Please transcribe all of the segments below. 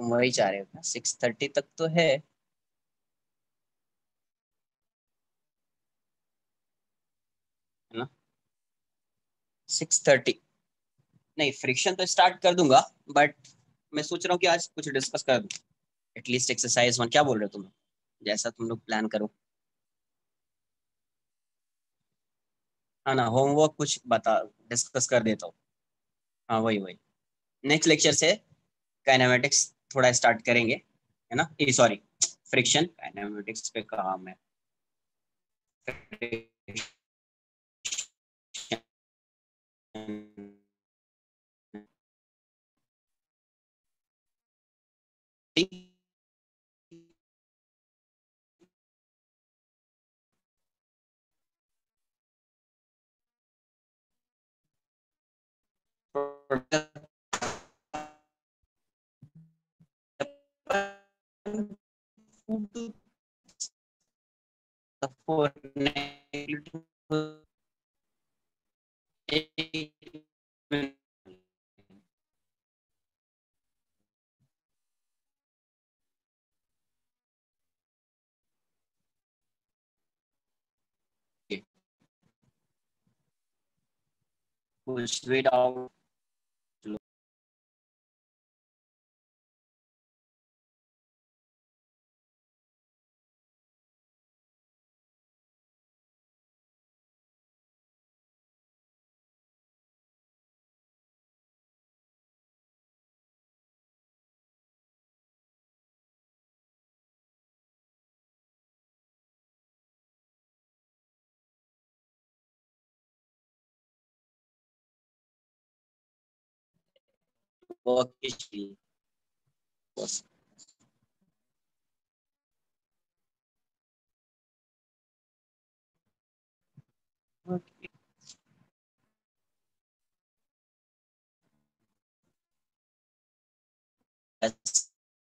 तुम वही चाह रहे हो ना, 6:30 तक तो है। 6:30। नहीं, फ्रिक्शन तो स्टार्ट कर दूंगा, बट मैं सोच रहा हूँ कि आज कुछ डिस्कस कर दूं, एटलीस्ट एक्सरसाइज वन। क्या बोल रहे हो तुम? जैसा तुम लोग प्लान करो। हाँ ना, होमवर्क कुछ बता, डिस्कस कर देता हूँ। हाँ, वही वही। नेक्स्ट लेक्चर से काइनेमेटिक्स थोड़ा स्टार्ट करेंगे, है ना? ये सॉरी, फ्रिक्शन। काइनेमेटिक्स पे काम है। कुछ भी डाउट? वर्क की बस।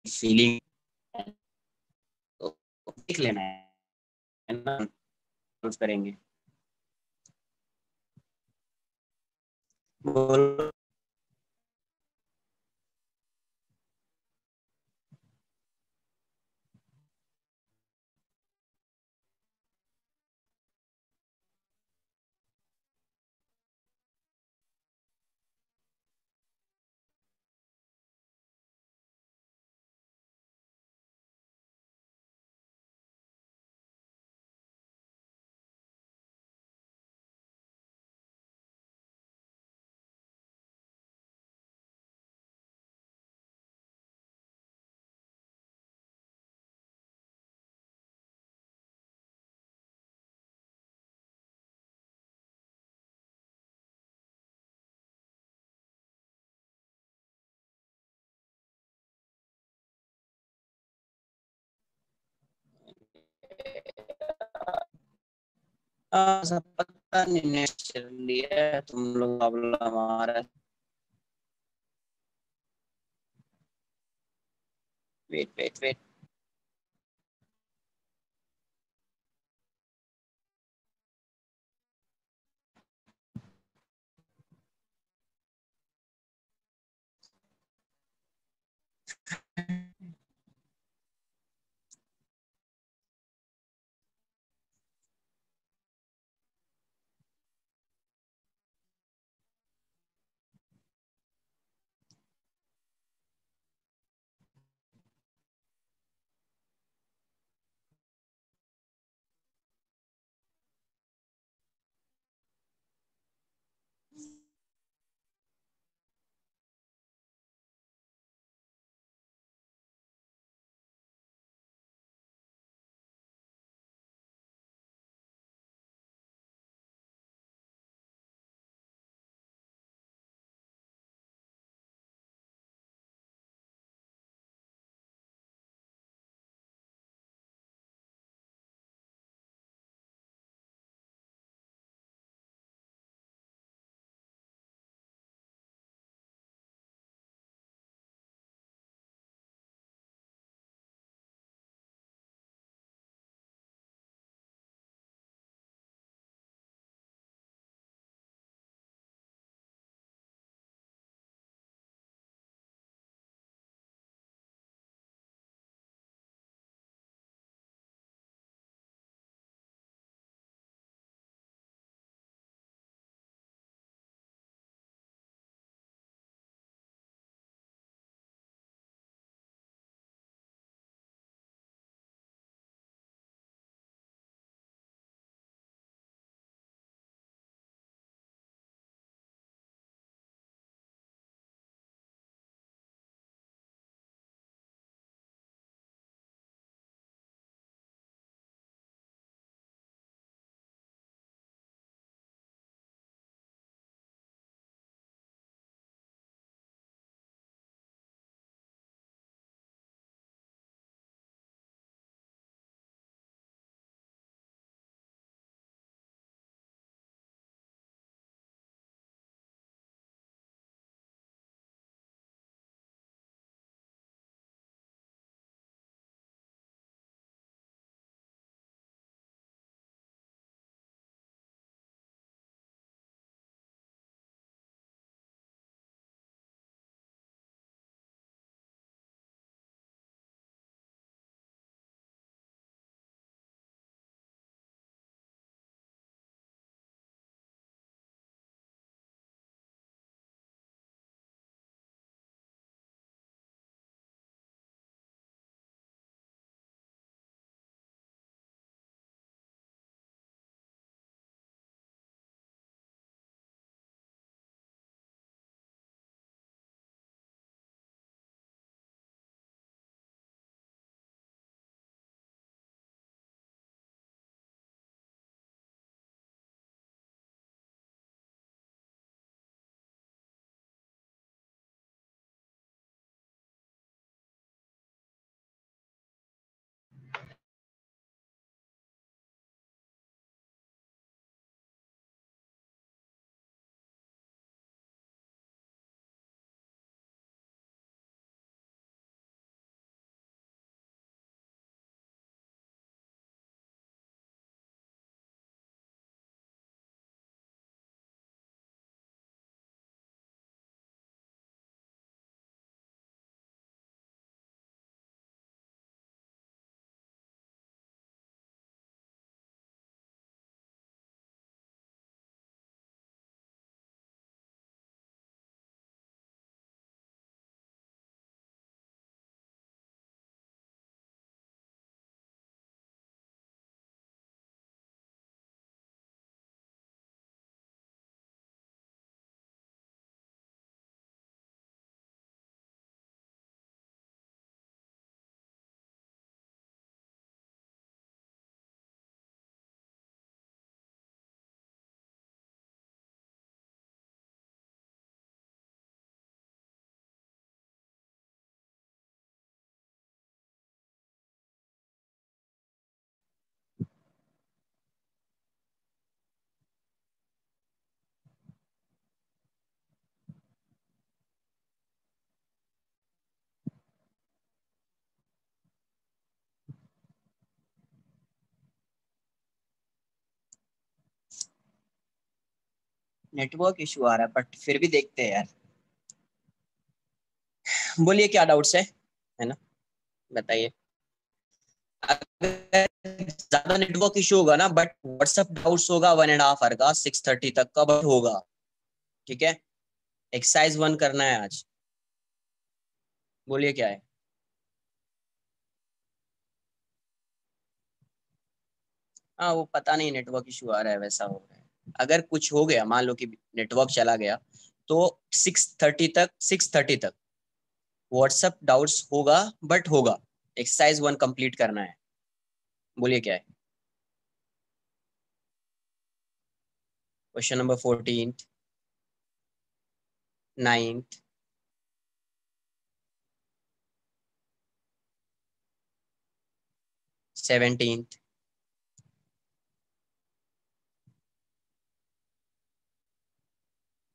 फीलिंग तो देख लेना है ना, यूज करेंगे। बोलो। सब पता नहीं, नेक्स्ट चल रही है, तुम लोग प्रॉब्लम हमारा। Wait wait wait. Network issue आ रहा है बट फिर भी देखते हैं यार। बोलिए क्या डाउट्स है ना, बताइए। अगर ज्यादा नेटवर्क इशू होगा ना, बट व्हाट्सएप डाउट्स होगा 1.5 आवर का, 6:30 तक का बट होगा। ठीक है। एक्सरसाइज 1 करना है आज। बोलिए क्या है। हाँ वो पता नहीं नेटवर्क इशू आ रहा है, वैसा हो रहा है। अगर कुछ हो गया, मान लो कि नेटवर्क चला गया, तो 6:30 तक व्हाट्सएप डाउट्स होगा, बट होगा। एक्सरसाइज 1 कंप्लीट करना है। बोलिए क्या है। क्वेश्चन नंबर 14, 9, 17,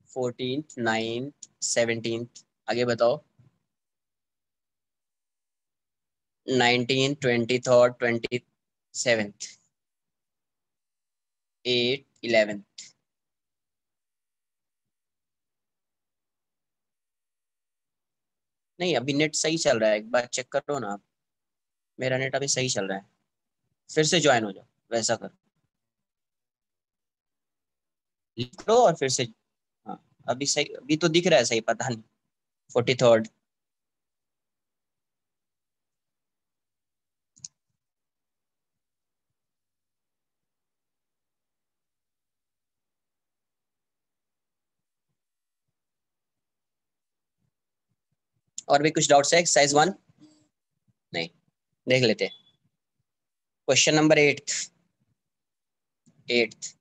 14, 9, 17, आगे बताओ। 19, 23, 27, 8, 11। नहीं अभी नेट सही चल रहा है, एक बार चेक करो ना आप। मेरा नेट अभी सही चल रहा है। फिर से ज्वाइन हो जाओ, वैसा करो। लिख लो और फिर से। हाँ अभी सही, अभी तो दिख रहा है सही, पता नहीं। 43rd। और भी कुछ डाउट्स है एक्सरसाइज 1? नहीं, देख लेते हैं। Question number 8। 8।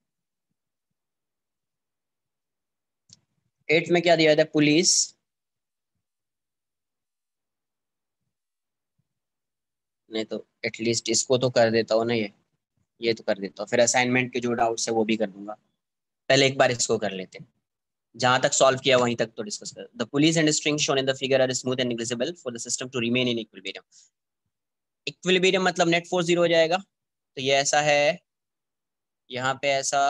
8 में क्या दिया था, पुलिस। नहीं तो एटलीस्ट इसको तो कर देता हूँ ना, ये तो कर देता हूँ, फिर असाइनमेंट के जो डाउट्स है वो भी कर दूंगा। पहले एक बार इसको कर लेते हैं। जहां तक सॉल्व किया वहीं तक तो डिस्कस कर। The pulleys and string shown in the figure are smooth and negligible for the system to remain in equilibrium. Equilibrium मतलब नेट फोर्स 0 हो जाएगा। तो ये ऐसा है, यहाँ पे ऐसा,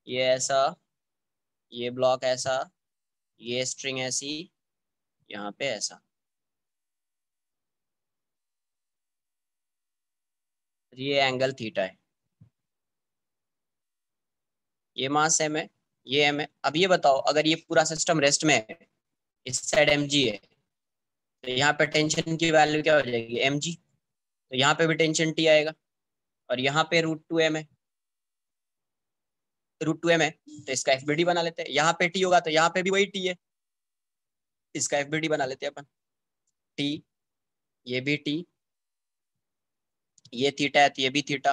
ये ऐसा, ये ब्लॉक ऐसा, ये स्ट्रिंग ऐसी, यहाँ पे ऐसा। ये एंगल थीटा है। ये मास एम है, ये एम है। अब ये बताओ, अगर ये पूरा सिस्टम रेस्ट में है, इस साइड एम जी है, तो यहाँ पे टेंशन की वैल्यू क्या हो जाएगी, एम जी। तो यहाँ पे भी टेंशन टी आएगा। और यहाँ पे √2m है। √2m है, तो इसका एफ बी डी बना लेते हैं। यहाँ पे टी होगा तो यहाँ पे भी वही टी है, इसका एफ बी डी बना लेते हैं अपन। टी, ये भी टी, ये थीटा है तो ये भी थीटा।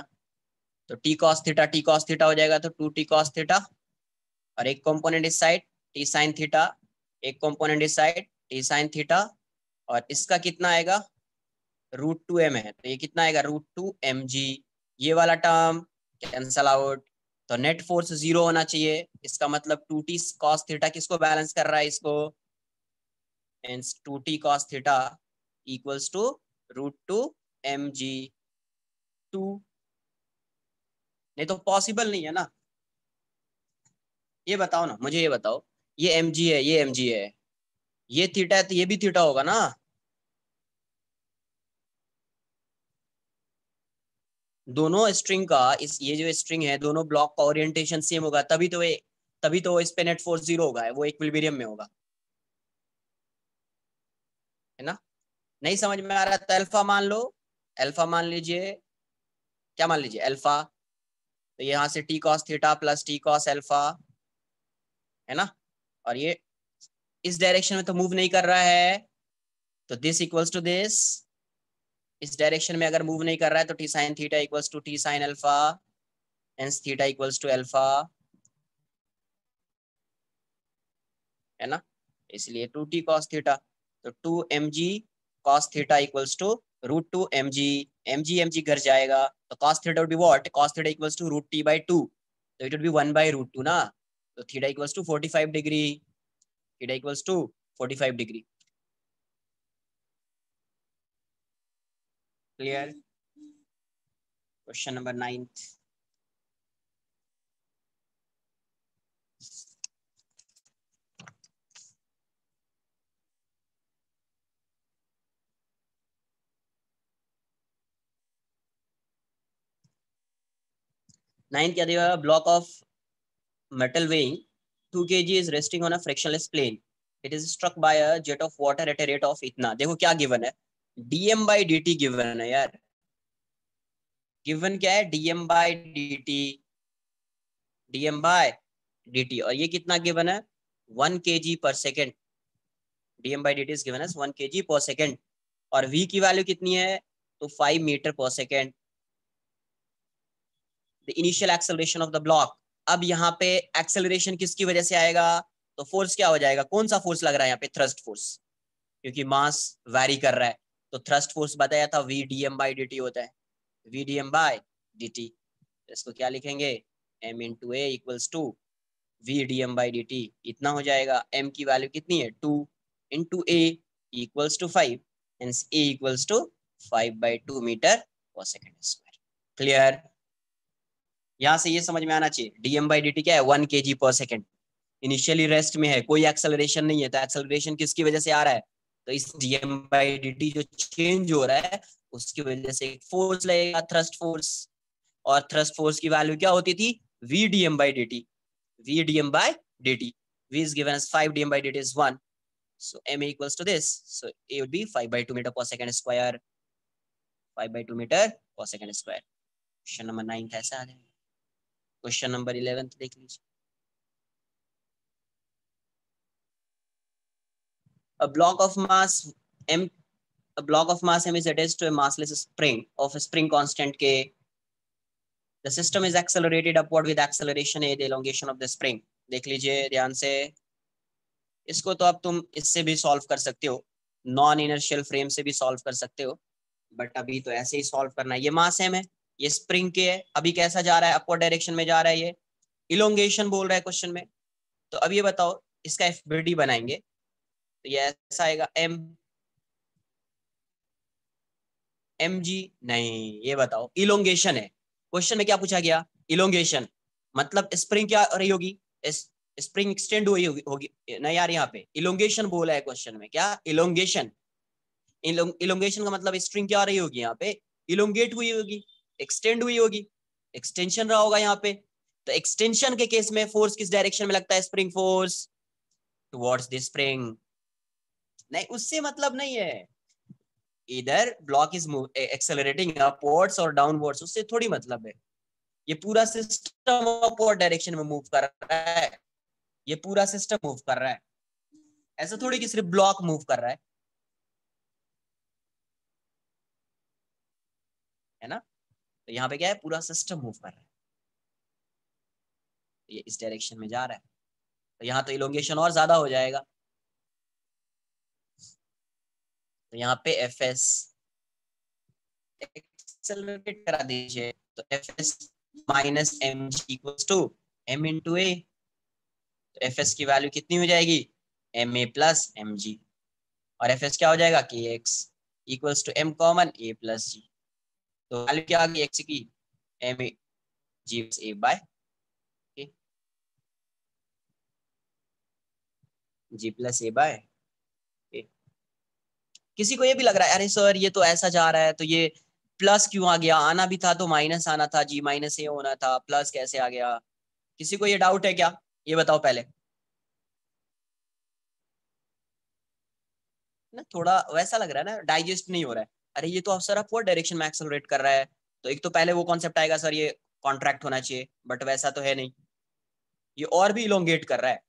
तो टी कॉस थीटा हो जाएगा, तो 2t cos थीटा। और एक कंपोनेंट इस साइड, टी साइन थीटा। एक कंपोनेंट इस साइड, टी साइन थीटा। और इसका कितना आएगा, √2m है, तो ये कितना आएगा, √2mg। ये वाला टर्म कैंसल आउट। तो नेट फोर्स 0 होना चाहिए। इसका मतलब 2t cos थीटा किसको बैलेंस कर रहा है, इसको। Hence 2t cos theta equals to √2mg। 2। नहीं तो पॉसिबल नहीं है ना। ये बताओ ना, मुझे ये बताओ। ये mg है, ये mg है, ये थीटा है तो ये भी थीटा होगा ना। दोनों स्ट्रिंग का, इस ये जो स्ट्रिंग है, दोनों ब्लॉक का ओरिएंटेशन सेम होगा, तभी तो इस पे नेट फोर्स 0 होगा, वो इक्विलिब्रियम में होगा, है ना। नहीं समझ में आ रहा तो अल्फा मान लो। अल्फा मान लीजिए। क्या मान लीजिए, अल्फा। तो यहाँ से T cos theta plus T cos alpha, है ना। और ये इस डायरेक्शन में तो मूव नहीं कर रहा है, तो दिस इक्वल्स टू दिस। इस डायरेक्शन में अगर मूव नहीं कर रहा है तो T sine theta equals to T sine alpha. Hence theta equals to alpha, है ना। इसलिए 2t cos थीटा। तो 2mg cos theta equals to √2mg। mg घर जाएगा, तो cos theta would be what, cos theta equals to √t/2। तो it would be 1/√2 ना। तो theta equals to 45 degree. Theta equals to 45 degree. Clear. Question number 9। 9 क्या दिया, block of metal weighing 2 kg is resting on a frictionless plane. It is struck by a jet of water at a rate of इतना। देखो क्या given है, dm by dt given है यार। Given क्या है, dm by dt, dm by dt, और ये कितना गिवन है, 1 kg per second। dm by dt is given as 1 kg per second, और v की वैल्यू कितनी है, तो 5 metre per second. The initial acceleration of the block. अब यहाँ पे एक्सेलरेशन किसकी वजह से आएगा, तो फोर्स क्या हो जाएगा, कौन सा फोर्स लग रहा है यहाँ पे, थ्रस्ट फोर्स, क्योंकि मास वैरी कर रहा है। तो थ्रस्ट फोर्स बताया था V D M by D T होता है, V D M by D T. इसको क्या लिखेंगे, m into A equals to V D M by D T. इतना हो जाएगा, m की वैल्यू कितनी है 2 into A equals to 5, hence A equals to 5/2 metre per second square. Clear, यहाँ से ये समझ में आना चाहिए, dm बाई डी टी क्या है, 1 kg पर सेकेंड। इनिशियली रेस्ट में है, कोई एक्सेलरेशन नहीं है, तो एक्सेलरेशन किसकी वजह से आ रहा है, तो इस dm बाई डी टी जो चेंज हो रहा है उसकी वजह से फोर्स लगेगा, थ्रस्ट फोर्स। और थ्रस्ट फोर्स की वैल्यू क्या होती थी, v dm by D T, v dm by D T, v is given as 5, dm by dt is 1, so m equals to this, so a would be 5/2 meter per second square, 5/2 meter per second square। Question number 9 ऐसा आ जाएगा। Question number 11 देख लीजिए। A block of mass m, a block of mass m is attached to a massless spring of a spring constant k. The system is accelerated upward with acceleration a, the elongation of the spring। देख लीजिए ध्यान से, इसको तो अब तुम इससे भी सॉल्व कर सकते हो, नॉन इनर्शियल फ्रेम से भी सॉल्व कर सकते हो, बट अभी तो ऐसे ही सॉल्व करना है। ये मास m है, ये स्प्रिंग के है, अभी कैसा जा रहा है, अपवर्ड डायरेक्शन में जा रहा है, ये इलोंगेशन बोल रहा है क्वेश्चन में। तो अब ये बताओ, इसका एफबीडी बनाएंगे, तो ये ऐसा आएगा m mg, नहीं ये बताओ, इलोंगेशन है क्वेश्चन में, क्या पूछा गया, इलोंगेशन, मतलब स्प्रिंग क्या रही होगी, स्प्रिंग एक्सटेंड हुई होगी नहीं यार, यहाँ पे इलोंगेशन बोला है क्वेश्चन में, क्या इलोंगेशन, इलोंगेशन का मतलब स्ट्रिंग क्या रही होगी, यहाँ पे इलोंगेट हुई होगी, एक्सटेंड हुई होगी, एक्सटेंशन रहा होगा यहाँ पे। तो एक्सटेंशन के केस में फोर्स किस डायरेक्शन में लगता है, spring force towards the spring, नहीं उससे मतलब नहीं है, इधर ब्लॉक इज एक्सेलरेटिंग अपवर्ड्स और डाउनवर्ड्स, उससे थोड़ी मतलब है। ये पूरा सिस्टम अपवर्ड डायरेक्शन में मूव कर रहा है, ये पूरा सिस्टम मूव कर रहा है, ऐसा थोड़ी कि सिर्फ ब्लॉक मूव कर रहा है ना। तो यहाँ पे क्या है, पूरा सिस्टम मूव कर रहा है, ये इस डायरेक्शन में जा रहा है, तो यहाँ तो इलोंगेशन और ज्यादा हो जाएगा। तो यहाँ पे एफ एस एक्सेलरेट करा दीजिए, तो F S minus M G equals to M into A, तो एफ एस की वैल्यू कितनी हो जाएगी, M A plus M G, और एफ एस क्या हो जाएगा, के X equals to M common A plus G. तो वैल्यू क्या आ गई एक्स की, M A G A by G plus A by. किसी को ये भी लग रहा है अरे सर ये तो ऐसा जा रहा है, तो ये प्लस क्यों आ गया, आना भी था तो माइनस आना था, जी माइनस ए होना था, प्लस कैसे आ गया, किसी को ये डाउट है क्या, ये बताओ पहले ना, थोड़ा वैसा लग रहा है ना, डाइजेस्ट नहीं हो रहा है। अरे ये तो सर अपवर्ड डायरेक्शन में एक्सेलरेट कर रहा है, तो एक तो पहले वो कॉन्सेप्ट आएगा सर ये कॉन्ट्रैक्ट होना चाहिए, बट वैसा तो है नहीं, ये और भी इलोंगेट कर रहा है,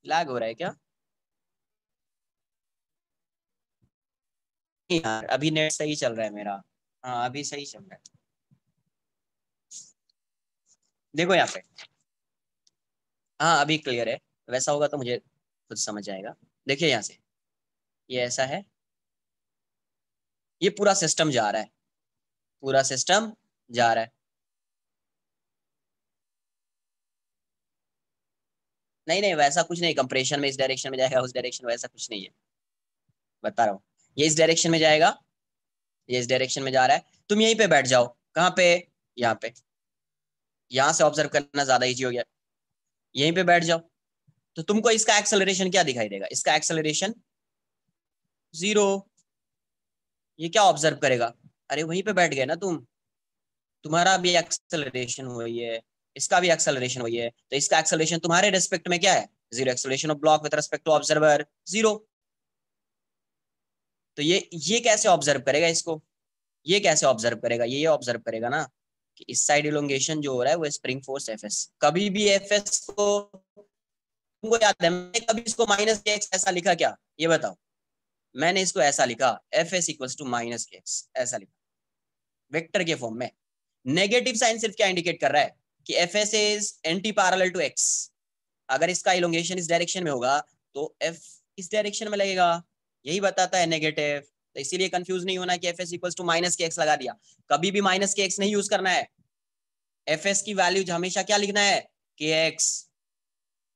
लैग हो रहा है क्या, नहीं यार अभी नेट सही चल रहा है मेरा, हाँ अभी सही चल रहा है। देखो यहाँ पे, हाँ अभी क्लियर है, वैसा होगा तो मुझे खुद समझ आएगा। देखिए यहाँ से, ये ऐसा है, ये पूरा सिस्टम जा रहा है, पूरा सिस्टम जा रहा है, नहीं नहीं वैसा कुछ नहीं, कंप्रेशन में इस डायरेक्शन में जाएगा, उस डायरेक्शन में, वैसा कुछ नहीं है, बता रहा हूँ। ये इस डायरेक्शन में जाएगा, ये इस डायरेक्शन में जा रहा है, तुम यहीं पे बैठ जाओ, कहाँ पे, यहाँ पे, यहाँ से ऑब्जर्व करना ज्यादा इजी हो गया, यहीं पे बैठ जाओ, तो तुमको इसका एक्सेलरेशन क्या दिखाई देगा, इसका एक्सेलरेशन 0। ये क्या ऑब्जर्व करेगा, अरे वहीं पे बैठ गए ना तुम, तुम्हारा भी एक्सेलरेशन वही है, इसका भी एक्सेलरेशन वही है, तो इसका एक्सेलरेशन तुम्हारे रेस्पेक्ट में क्या है, zero. Acceleration of block with respect to observer zero. तो ये कैसे ऑब्जर्व करेगा इसको, ये कैसे ऑब्जर्व करेगा, ये ऑब्जर्व करेगा ना कि इस साइड इलोंगेशन जो हो रहा है वो स्प्रिंग फोर्स एफएस। कभी भी एफएस को, तुमको याद है मैंने कभी इसको माइनस के एक्स ऐसा लिखा क्या, ये बताओ। मैंने इसको ऐसा लिखा, F S equals to minus K X, ऐसा लिखा वेक्टर के फॉर्म में। नेगेटिव साइन सिर्फ क्या इंडिकेट कर रहा है कि F S is anti parallel to X. अगर इसका इलोंगेशन इस डायरेक्शन में होगा तो एफ इस डायरेक्शन में लगेगा, यही बताता है नेगेटिव। तो इसीलिए कंफ्यूज नहीं होना कि F S equals to minus K X लगा दिया, कभी भी माइनस के एक्स नहीं यूज करना है। एफ एस की वैल्यू हमेशा क्या लिखना है, के एक्स।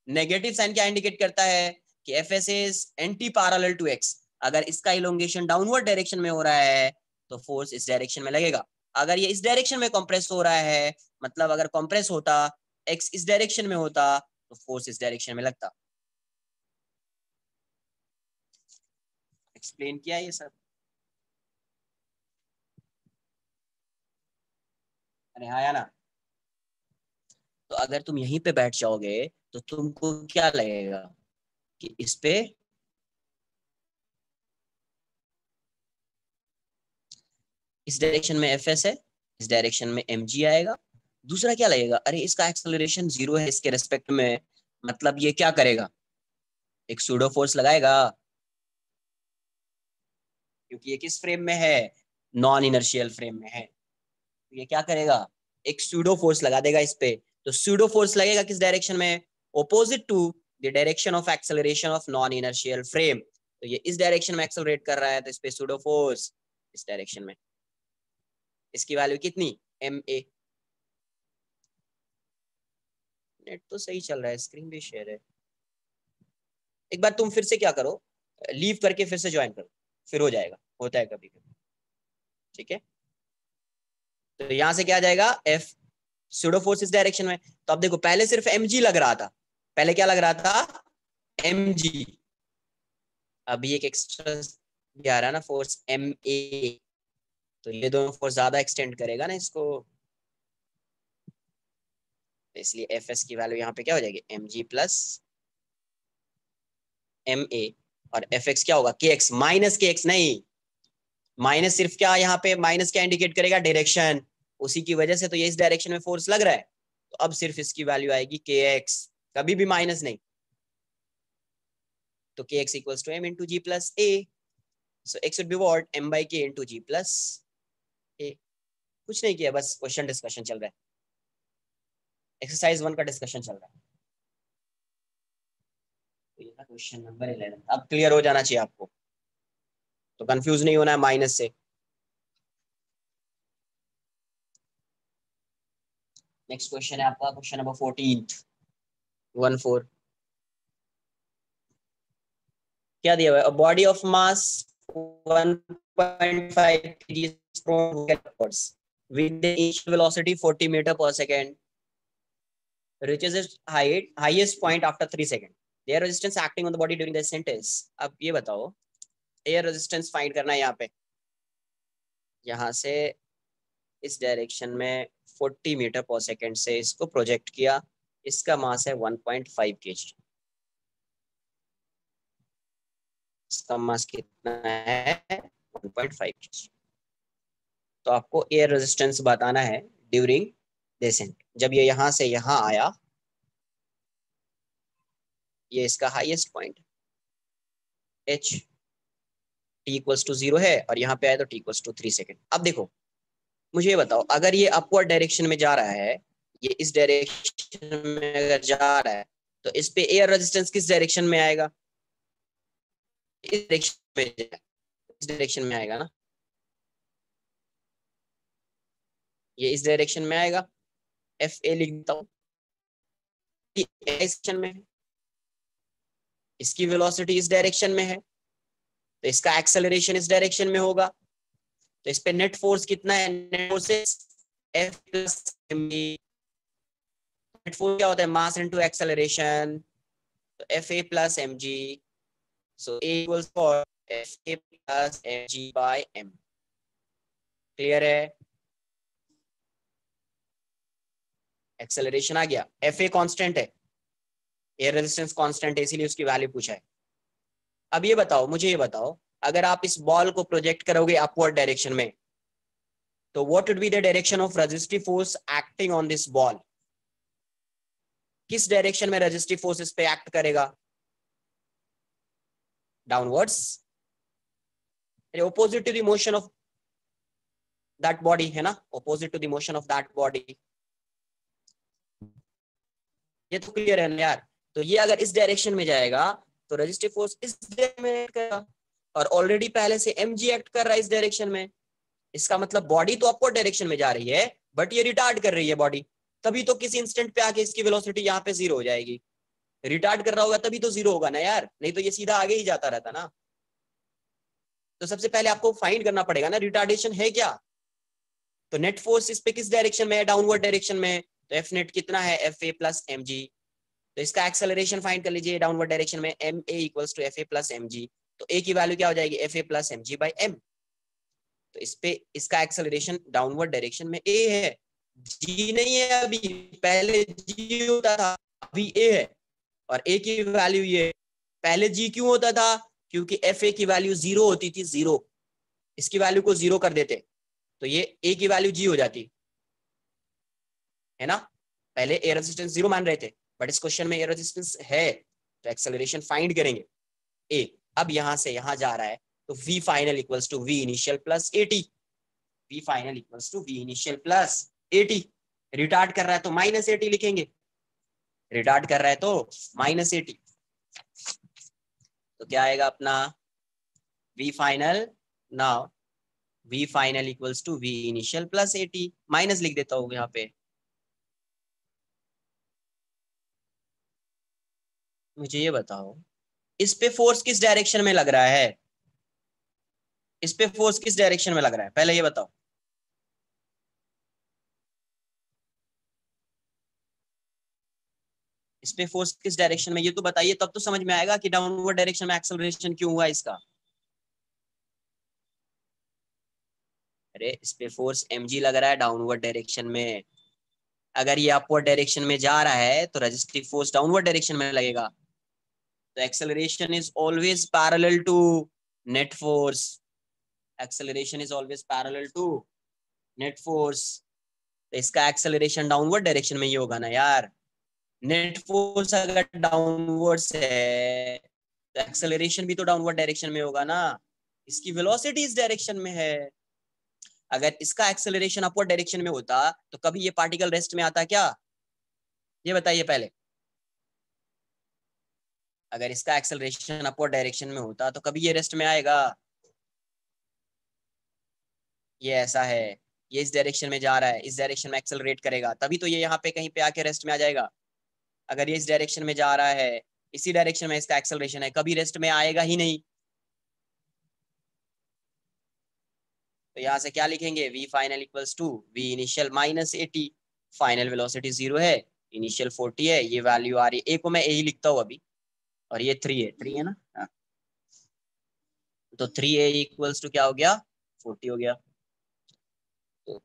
नेगेटिव साइन क्या इंडिकेट करता है कि F S is anti parallel to X. अगर इसका इलोंगेशन डाउनवर्ड डायरेक्शन में हो रहा है तो फोर्स इस डायरेक्शन में लगेगा। अगर ये इस डायरेक्शन में कंप्रेस हो रहा है, मतलब अगर कंप्रेस होता, एक्स इस डायरेक्शन में होता, तो फोर्स इस डायरेक्शन में लगता। एक्सप्लेन किया ये सब। अरे हाँ या ना। तो अगर तुम यहीं पे बैठ जाओगे तो तुमको क्या लगेगा कि इस पे इस डायरेक्शन में एफ एस है, इस डायरेक्शन में एम जी आएगा। दूसरा क्या लगेगा, अरे इसका एक्सेलरेशन जीरो है इसके रेस्पेक्ट में, मतलब ये क्या करेगा, एक सूडो फोर्स लगाएगा। क्योंकि ये किस फ्रेम में है, नॉन इनर्शियल फ्रेम में है, तो ये क्या करेगा, एक सूडो फोर्स लगा देगा इस पे। तो सूडो फोर्स लगेगा किस डायरेक्शन में, opposite to the direction of acceleration of non inertial frame. तो ये इस डायरेक्शन में एक्सेलरेट कर रहा है, तो इस पे सूडो फोर्स इस डायरेक्शन में। इसकी वैल्यू कितनी, एम ए। नेट तो सही चल रहा है, स्क्रीन भी शेयर है। एक बार तुम फिर से क्या करो, लीव करके फिर से ज्वाइन करो, फिर हो जाएगा, होता है कभी कभी। ठीक है, तो यहां से क्या आ जाएगा, एफ सूडो फोर्स इस डायरेक्शन में। तो अब देखो पहले सिर्फ एम जी लग रहा था, पहले क्या लग रहा था, एम जी। अभी एक एक्स्ट्रा भी आ रहा है ना, फोर्स एम ए। तो ये दोनों फोर्स ज्यादा एक्सटेंड करेगा ना इसको, तो इसलिए एफ एस की वैल्यू यहाँ पे क्या हो जाएगी, M G plus M A. और एफ एक्स क्या होगा, K X minus K X नहीं, माइनस सिर्फ क्या यहाँ पे माइनस क्या इंडिकेट करेगा, डायरेक्शन। उसी की वजह से तो ये इस डायरेक्शन में फोर्स लग रहा है, तो अब सिर्फ इसकी वैल्यू आएगी के एक्स, कभी भी माइनस नहीं। तो K X equals to M into G plus A. So X would be what, M by K into G plus A. कुछ नहीं किया, बस क्वेश्चन डिस्कशन चल रहा है, एक्सरसाइज 1 का डिस्कशन चल रहा है। तो ये था क्वेश्चन नंबर 11, अब क्लियर हो जाना चाहिए आपको, तो कंफ्यूज नहीं होना है माइनस से। नेक्स्ट क्वेश्चन है आपका क्वेश्चन नंबर 14, 14। क्या दिया हुआ है, body of mass 1.5 kg is thrown upwards with the initial velocity 40 meter per second, reaches its highest point after 3 seconds. The air resistance acting on the body during the ascent is, अब ये बताओ, air resistance find करना है यहाँ पे। यहाँ से इस डायरेक्शन में 40 मीटर पर सेकेंड से इसको प्रोजेक्ट किया, इसका मास है 1.5 kg। इसका मास कितना है, 1.5 kg। तो आपको एयर रेजिस्टेंस बताना है ड्यूरिंग डेसेंट। जब ये यहाँ से यहाँ आया, ये इसका highest point h t equals to 0 है, और यहाँ पे आया तो t इक्वल्स टू 3 सेकेंड। अब देखो मुझे ये बताओ, अगर ये अपवर्ड डायरेक्शन में जा रहा है, ये इस डायरेक्शन में अगर जा रहा है, तो इस पे एयर रेजिस्टेंस किस डायरेक्शन में आएगा, इस डायरेक्शन में, इस डायरेक्शन में आएगा ना, ये इस डायरेक्शन में आएगा। एफ ए लिख देता हूँ, डायरेक्शन में है, इसकी वेलोसिटी इस डायरेक्शन में है, तो इसका एक्सेलरेशन इस डायरेक्शन में होगा। तो इस पे नेट फोर्स कितना है, net force F plus M G. Net force क्या होता है, मास इनटू एक्सेलरेशन, तो F A plus M G. So A equals for F A plus M G by M. Clear है, एक्सेलरेशन आ गया, F A constant है, air resistance constant है, इसीलिए उसकी वैल्यू पूछा है। अब ये बताओ, मुझे ये बताओ, अगर आप इस बॉल को प्रोजेक्ट करोगे अपवर्ड डायरेक्शन में, तो what would be the direction of resistive force acting on this ball? किस डायरेक्शन में रेजिस्टिव फोर्स इस पे एक्ट करेगा? Downwards, opposite to the motion of that body, है ना, opposite to the motion of that body. ये तो clear है ना यार। तो ये अगर इस डायरेक्शन में जाएगा तो रेजिस्टिव फोर्स इस डायरेक्शन में एक्ट करेगा, और ऑलरेडी पहले से mg एक्ट कर रहा है इस डायरेक्शन में। इसका मतलब बॉडी तो अपवर्ड डायरेक्शन में जा रही है, बट ये रिटार्ड कर रही है बॉडी, तभी तो किसी इंस्टेंट पे आके इसकी वेलोसिटी यहाँ पे 0 हो जाएगी। रिटार्ड कर रहा होगा तभी तो 0 होगा ना यार, नहीं तो ये सीधा आगे ही जाता रहता ना। तो सबसे पहले आपको फाइंड करना पड़ेगा ना रिटार्डेशन है क्या। तो नेट फोर्स इस पे किस डायरेक्शन में है? डाउनवर्ड डायरेक्शन में। तो एफ नेट कितना है? F A plus M G. तो इसका एक्सेलरेशन फाइंड कर लीजिए डाउनवर्ड डायरेक्शन में, M A equals to F A plus M G. तो ए की वैल्यू क्या हो जाएगी? F A plus M ji by M. तो इस पे इसका एक्सेलरेशन डाउनवर्ड डायरेक्शन में ए है, जी नहीं है अभी, पहले जी होता था, अभी ए है, और ए की वैल्यू ये। पहले जी क्यों होता था? क्योंकि एफ ए की वैल्यू 0 होती थी, 0। इसकी वैल्यू को 0 कर देते तो ये ए की वैल्यू जी हो जाती है ना। पहले एयर रेजिस्टेंस 0 मान रहे थे, बट इस क्वेश्चन में एयर रेजिस्टेंस है, तो एक्सेलरेशन फाइंड करेंगे ए। अब यहां से यहां जा रहा है, तो V final equals to V initial plus A T. V final equals to V initial plus A T. Retard कर रहा है तो माइनस एटी लिखेंगे, रिटार्ड कर रहा है तो माइनस एटी। तो क्या आएगा अपना V final? Now V final equals to V initial plus A T. Minus लिख देता हूँ यहाँ पे। मुझे ये बताओ, इस पे फोर्स किस डायरेक्शन में लग रहा है? इस पे फोर्स किस डायरेक्शन में लग रहा है, पहले ये बताओ। इस पे फोर्स किस डायरेक्शन में, ये तो बताइए, तब तो समझ में आएगा कि डाउनवर्ड डायरेक्शन में एक्सेलरेशन क्यों हुआ इसका। अरे इस पे फोर्स mg लग रहा है डाउनवर्ड डायरेक्शन में। अगर ये अपवर्ड डायरेक्शन में जा रहा है तो रेजिस्टिव फोर्स डाउनवर्ड डायरेक्शन में लगेगा। तो acceleration is always parallel to net force. Acceleration is always parallel to net force. तो इसका एक्सेलरेशन डाउनवर्ड डायरेक्शन में ही होगा ना यार। नेट फोर्स अगर डाउनवर्ड है तो एक्सेलरेशन भी तो डाउनवर्ड डायरेक्शन में होगा ना। इसकी वेलोसिटी इस डायरेक्शन में है। अगर इसका एक्सेलरेशन अपवर्ड डायरेक्शन में होता तो कभी ये पार्टिकल रेस्ट में आता क्या? ये बताइए पहले। अगर इसका एक्सेलरेशन अपवर्ड डायरेक्शन में होता तो कभी ये रेस्ट में आएगा? ये ऐसा है, ये इस डायरेक्शन में जा रहा है, इस डायरेक्शन में एक्सेलरेट करेगा, तभी तो ये यहाँ पे कहीं पे आके रेस्ट में आ जाएगा। अगर ये इस डायरेक्शन में जा रहा है, इसी डायरेक्शन में इसका एक्सेलरेशन है, कभी रेस्ट में आएगा ही नहीं। तो यहाँ से क्या लिखेंगे? V final equals to V initial minus A T. Final velocity 0 है, इनिशियल 40 है, ये वैल्यू आ रही है, ए को मैं ए ही लिखता हूँ अभी, और ये 3 है, 3 है ना। हाँ। तो 3a इक्वल्स टू क्या हो गया? 40 हो गया। तो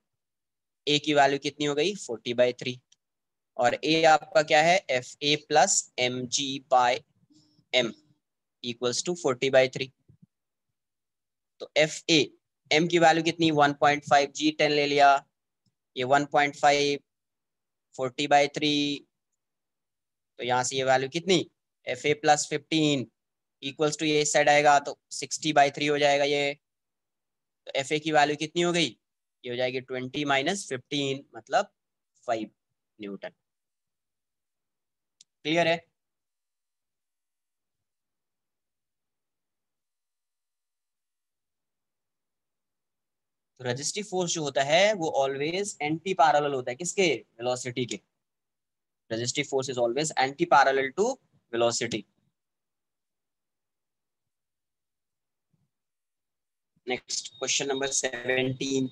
a की वैल्यू कितनी हो गई? 40/3। और a आपका क्या है? F A plus M G by M equals to 40/3। तो एफ ए, एम की वैल्यू कितनी? 1.5, जी 10 ले लिया, ये 1.5 40/3। तो यहाँ से ये वैल्यू कितनी? F A plus 15 equals to, ये इस साइड आएगा तो 60/3 हो जाएगा ये। तो एफ ए की वैल्यू कितनी हो गई? ये हो जाएगी 20 माइनस 15, मतलब 5 न्यूटन। क्लियर है? तो रेजिस्टिव फोर्स जो होता है वो ऑलवेज एंटी पैरेलल होता है, किसके? वेलोसिटी के। Resistive force is always anti parallel to velocity. Next question number 17।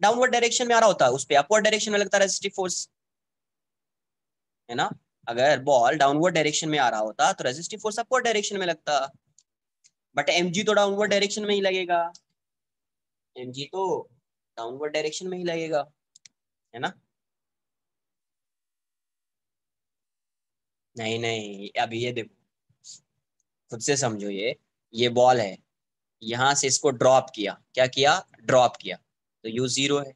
Downward direction में आ रहा होता है, उस पे अपवर्ड डायरेक्शन में लगता है रेजिस्टिव फोर्स, है ना। अगर बॉल डाउनवर्ड डायरेक्शन में आ रहा होता तो रेजिस्टिव फोर्स अपवर्ड डायरेक्शन में लगता। बट mg तो डाउनवर्ड डायरेक्शन में ही लगेगा, mg तो डाउनवर्ड डायरेक्शन में ही लगेगा, है ना। नहीं नहीं, अब ये देखो, खुद से समझो, ये बॉल है, यहां से इसको ड्रॉप किया, क्या किया, ड्रॉप किया, तो यू जीरो है।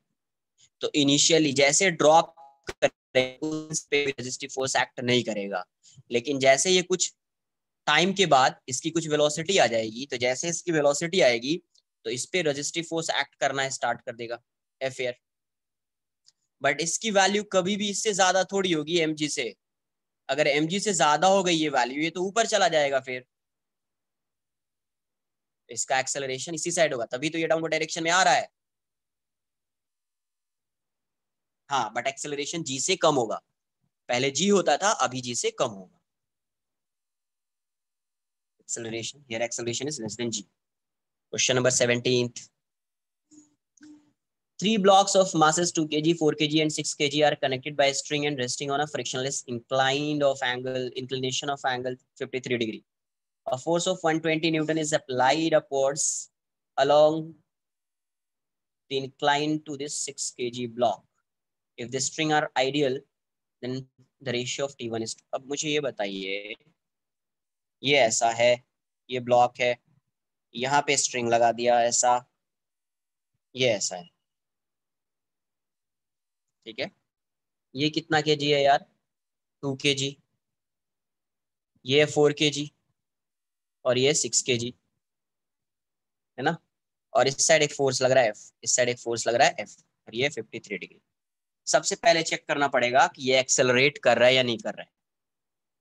तो इनिशियली जैसे ड्रॉप उस पे रेजिस्टिव फोर्स एक्ट नहीं करेगा, लेकिन जैसे ये कुछ टाइम के बाद इसकी कुछ वेलोसिटी आ जाएगी, तो जैसे इसकी वेलोसिटी आएगी तो इस पे रेजिस्टिव फोर्स एक्ट करना स्टार्ट कर देगा, एफ एयर। बट इसकी वैल्यू कभी भी इससे ज्यादा थोड़ी होगी mg से। अगर mg से ज्यादा हो गई ये वैल्यू, ये तो ऊपर चला जाएगा, फिर इसका एक्सेलरेशन इसी साइड होगा, तभी तो ये डाउनवर्ड डायरेक्शन में आ रहा है। हाँ, बट एक्सेलरेशन जी से कम होगा, पहले जी होता था, अभी जी से कम होगा। Acceleration, here acceleration is less than g. Question number 17. Three blocks of masses 2 kg, 4 kg, and 6 kg are connected by a string and resting on a frictionless inclination of angle 53 degree. A force of 120 Newton is applied upwards along the incline to this 6 kg block. If the string are ideal, then the ratio of T1 is. अब मुझे ये बताइए, ये ऐसा है, ये block है, यहाँ पे स्ट्रिंग लगा दिया ऐसा, ये ऐसा है, ठीक है। ये कितना केजी है यार, 2 kg, ये 4 kg, और ये 6 kg, है ना। और इस साइड एक फोर्स लग रहा है F, इस साइड एक फोर्स लग रहा है F, और ये 53 डिग्री। सबसे पहले चेक करना पड़ेगा कि ये एक्सेलरेट कर रहा है या नहीं कर रहा है।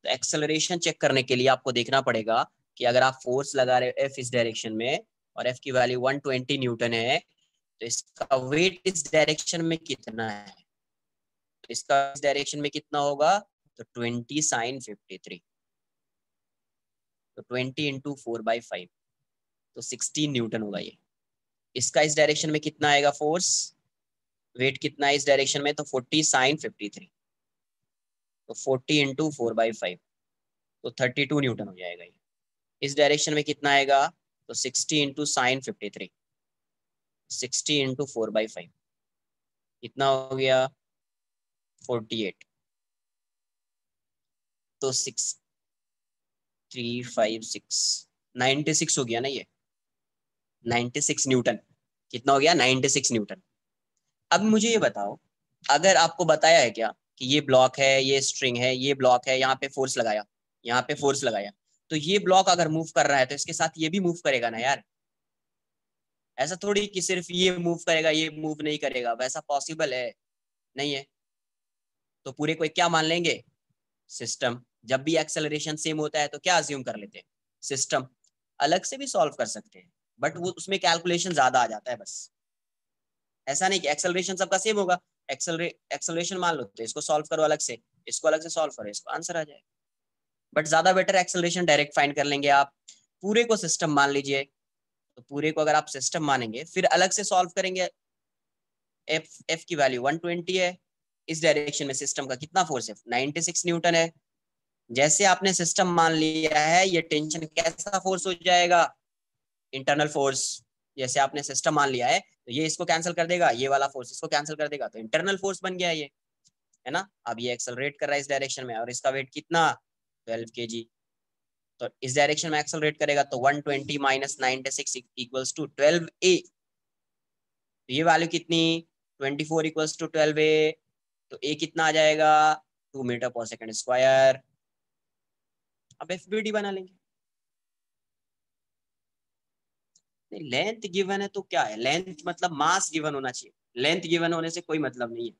तो एक्सेलरेशन चेक करने के लिए आपको देखना पड़ेगा कि अगर आप फोर्स लगा रहे हो F इस डायरेक्शन में, और F की वैल्यू 120 न्यूटन है, तो इसका वेट इस डायरेक्शन में कितना है, तो इसका इस डायरेक्शन में कितना होगा, तो 20 sin 53, तो 20 × 4/5, तो 16 न्यूटन होगा ये। इसका इस डायरेक्शन में कितना आएगा फोर्स, वेट कितना है इस डायरेक्शन में, तो 40 sin 53, तो 40 × 4/5, तो 32 न्यूटन हो जाएगा ये। इस डायरेक्शन में कितना आएगा, तो 60 × sin 53, 60 × 4/5, कितना हो गया, 48, तो 6 3 5 6 96 हो गया ना ये, 96 न्यूटन। कितना हो गया, 96 न्यूटन। अब मुझे ये बताओ, अगर आपको बताया है क्या कि ये ब्लॉक है, ये स्ट्रिंग है, ये ब्लॉक है, यहाँ पे फोर्स लगाया, यहाँ पे फोर्स लगाया, तो ये ब्लॉक अगर मूव कर रहा है तो इसके साथ ये भी मूव करेगा ना यार। ऐसा थोड़ी कि सिर्फ ये मूव करेगा ये मूव नहीं करेगा, वैसा पॉसिबल है नहीं है। तो पूरे को एक क्या मान लेंगे, सिस्टम। जब भी एक्सेलरेशन सेम होता है तो क्या अज्यूम कर लेते हैं, सिस्टम। अलग से भी सॉल्व कर सकते हैं, बट वो उसमें कैलकुलेशन ज्यादा आ जाता है बस। ऐसा नहीं कि एक्सेलरेशन सबका सेम होगा, एक्सेलरेशन मान लो तो इसको सॉल्व करो अलग से, इसको अलग से सॉल्व करो, इसको आंसर आ जाएगा। बट ज्यादा बेटर एक्सेलरेशन डायरेक्ट फाइंड कर लेंगे आप। पूरे को सिस्टम मान लीजिए, तो पूरे को अगर आप सिस्टम मानेंगे फिर अलग से सॉल्व करेंगे। एफ की वैल्यू 120 है, इस डायरेक्शन में सिस्टम का कितना फोर्स है, 96 न्यूटन है। जैसे आपने सिस्टम मान लिया है, ये टेंशन कैसा फोर्स हो जाएगा, इंटरनल फोर्स। जैसे आपने सिस्टम मान लिया है, तो ये इसको कैंसिल कर देगा, ये वाला फोर्स इसको कैंसिल कर देगा, तो इंटरनल फोर्स बन गया ये, है ना। अब ये एक्सेलरेट कर रहा है इस डायरेक्शन में, और इसका वेट कितना, 12 kg। तो इस डायरेक्शन में एक्सेलरेट करेगा तो 120 - 96 = 12a। तो ये वैल्यू कितनी, 24 = 12a। तो a कितना आ जाएगा, 2 मीटर पर सेकंड स्क्वायर। अब एफबीडी बना लेंगे। नहीं, लेंथ गिवन है तो क्या है, लेंथ मतलब मास गिवन होना चाहिए, लेंथ गिवन होने से कोई मतलब नहीं है।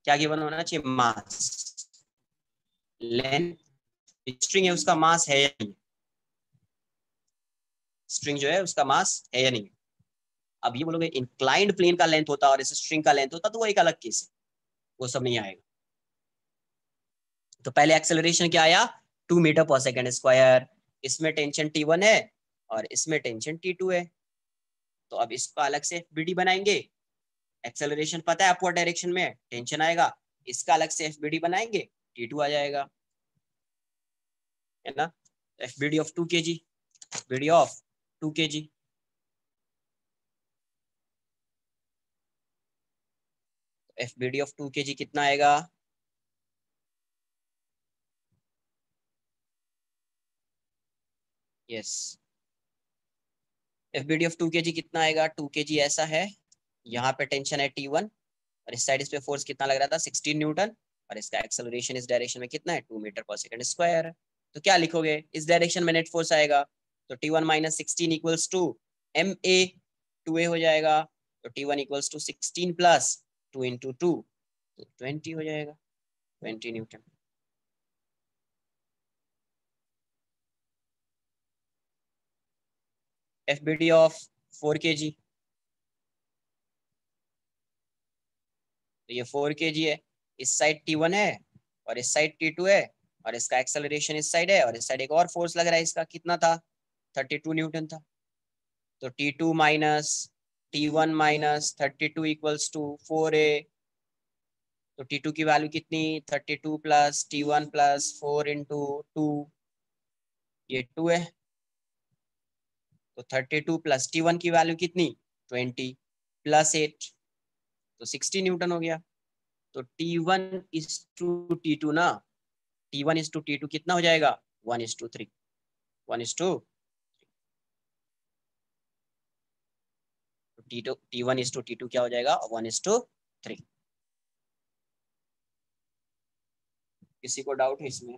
क्या गिवन होना चाहिए, मास। लेंथ, स्ट्रिंग है उसका मास है या नहीं, स्ट्रिंग जो है उसका मास है या नहीं। अब ये बोलोगे इंक्लाइंड प्लेन का लेंथ होता और इस स्ट्रिंग का लेंथ होता, तो वो एक अलग केस है, वो सब नहीं आएगा। तो पहले एक्सेलरेशन क्या आया, 2 मीटर पर सेकंड स्क्वायर। इसमें टेंशन T1 है और इसमें टेंशन T2 है। तो अब इसको अलग से बीडी बनाएंगे। एक्सेलरेशन पता है अपवर्ड डायरेक्शन में टेंशन आएगा, इसका अलग से एफबीडी बनाएंगे, T2 आ जाएगा, है ना। FBD of 2 kg, FBD of 2 kg। FBD of 2 kg कितना आएगा? यस, FBD ऑफ 2 kg कितना आएगा? 2 kg ऐसा है, यहाँ पे टेंशन है T1, और इस साइड इस पे फोर्स कितना लग रहा था? 16 न्यूटन, और इसका एक्सेलरेशन इस डायरेक्शन में कितना है? 2 मीटर पर सेकंड स्क्वायर। तो क्या लिखोगे? इस डायरेक्शन में नेट फोर्स आएगा, तो T1 minus 16 equals to MA, 2A हो जाएगा। तो T1 इक्वल्स टू 16 प्लस 2 × 2, तो 20 हो जाएगा, 20 न्यूटन। FBD ऑफ 4 kg, तो ये 4 kg है, इस साइड T1 है और इस साइड T2 है, और इसका एक्सेलरेशन इस साइड है, और इस साइड एक और फोर्स लग रहा है, इसका कितना था? 32 न्यूटन था। तो T2 minus T1 minus 32 equals to 4A। तो T2 की वैल्यू कितनी? 32 प्लस T1 प्लस 4 × 2, ये 2 है। तो 32 प्लस T1 की वैल्यू कितनी? 20 प्लस 8, तो 60 न्यूटन हो गया। तो T1:T2 ना, T1:T2 कितना हो जाएगा? 1:3, 1:, T1:T2 क्या हो जाएगा? 1:3। किसी को डाउट है इसमें?